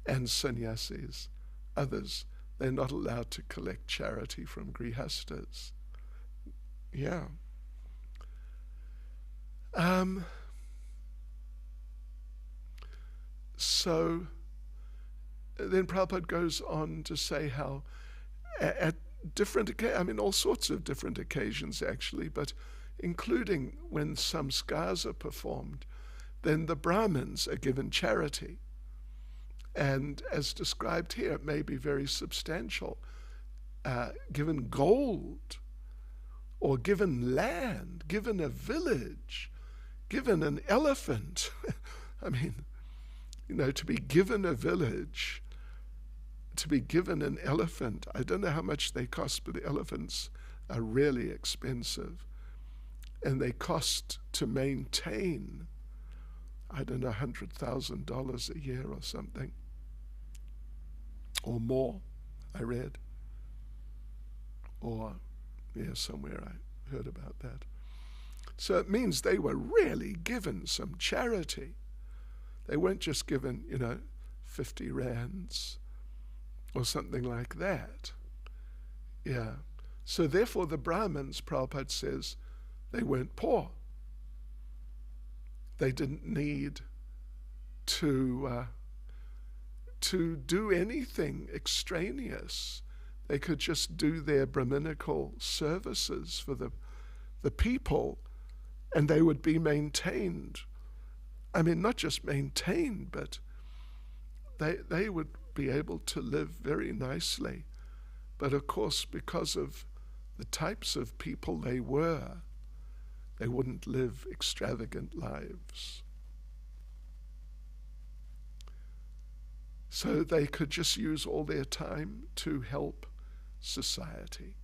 and sannyasis. Others, they're not allowed to collect charity from grihastas. Yeah. So then Prabhupada goes on to say how at all sorts of different occasions actually, but including when samskars are performed, then the Brahmins are given charity. And as described here, it may be very substantial, given gold, or given land, given a village, given an elephant. I mean, to be given a village, to be given an elephant, I don't know how much they cost, but the elephants are really expensive. And they cost to maintain, I don't know, $100,000 a year or something. Or more, I read. Or, somewhere I heard about that. So it means they were really given some charity. They weren't just given, 50 rands or something like that. Yeah. So therefore the Brahmins, Prabhupada says, they weren't poor. They didn't need to do anything extraneous. They could just do their Brahminical services for the people, and they would be maintained. I mean, not just maintained, but they would be able to live very nicely. But of course, because of the types of people they were, they wouldn't live extravagant lives. So they could just use all their time to help society.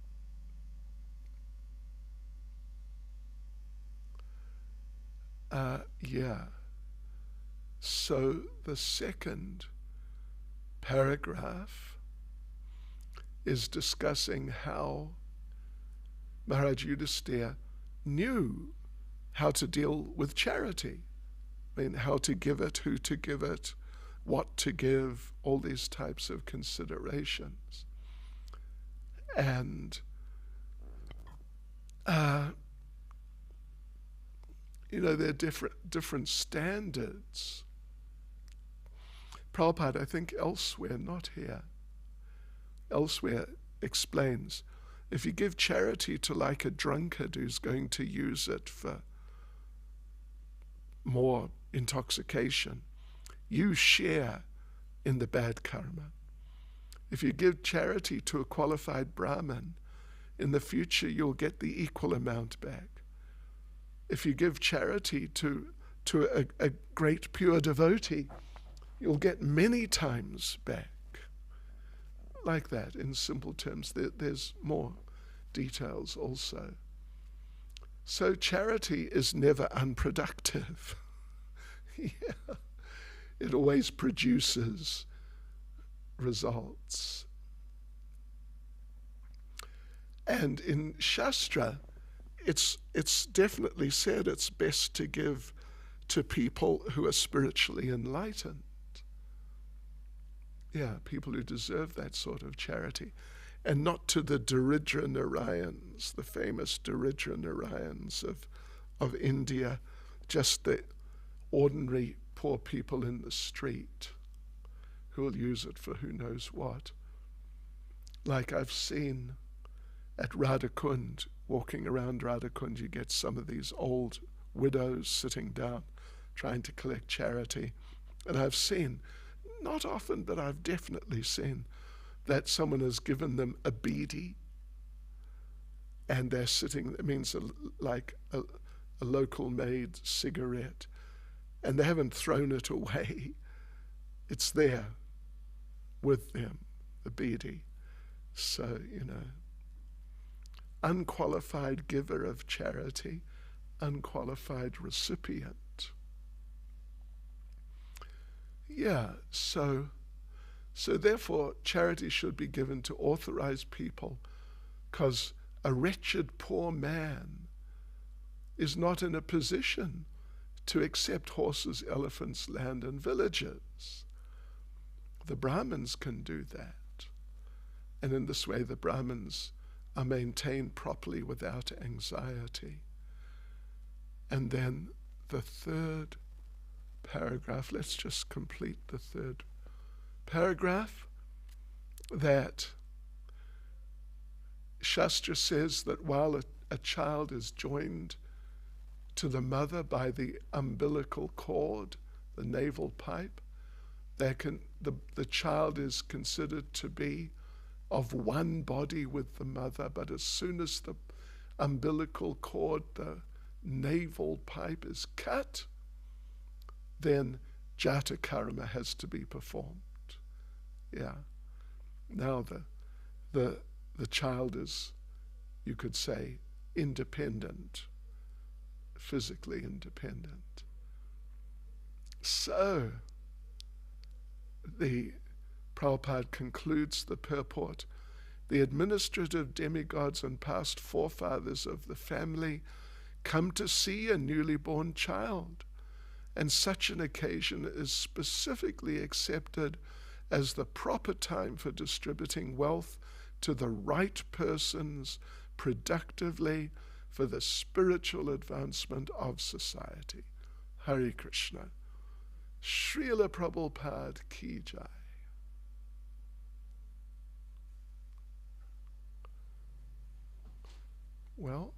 So the second paragraph is discussing how Maharaj Yudhisthira knew how to deal with charity. I mean, how to give it, who to give it, what to give, all these types of considerations. And, there are different standards. Prabhupada, I think elsewhere, not here, elsewhere explains, if you give charity to like a drunkard who's going to use it for more intoxication, you share in the bad karma. If you give charity to a qualified Brahmin, in the future you'll get the equal amount back. If you give charity to a great pure devotee, you'll get many times back. Like that, in simple terms. There's more details also. So charity is never unproductive. Yeah. It always produces results. And in Shastra, it's definitely said it's best to give to people who are spiritually enlightened. Yeah, people who deserve that sort of charity. And not to the Daridra Narayans, the famous Daridra Narayans of India, just the ordinary poor people in the street who will use it for who knows what. Like I've seen at Radhakund, walking around Radhakund, you get some of these old widows sitting down trying to collect charity. And I've seen, not often, but I've definitely seen that someone has given them a beedi, and they're sitting, it means like a local made cigarette, and they haven't thrown it away. It's there with them, the beedi. So, unqualified giver of charity, unqualified recipient. Yeah, so therefore charity should be given to authorized people, because a wretched poor man is not in a position to accept horses, elephants, land, and villages. The Brahmins can do that. And in this way the Brahmins are maintained properly without anxiety. And then the third paragraph, let's just complete the third paragraph, that Shastra says that while a child is joined to the mother by the umbilical cord, the navel pipe, the child is considered to be of one body with the mother, but as soon as the umbilical cord, the navel pipe is cut, then jata karma has to be performed. Yeah. Now the child is, you could say, independent, physically independent. So the Prabhupada concludes the purport. The administrative demigods and past forefathers of the family come to see a newly born child, and such an occasion is specifically accepted as the proper time for distributing wealth to the right persons productively for the spiritual advancement of society. Hare Krishna. Srila Prabhupada ki jai. Well,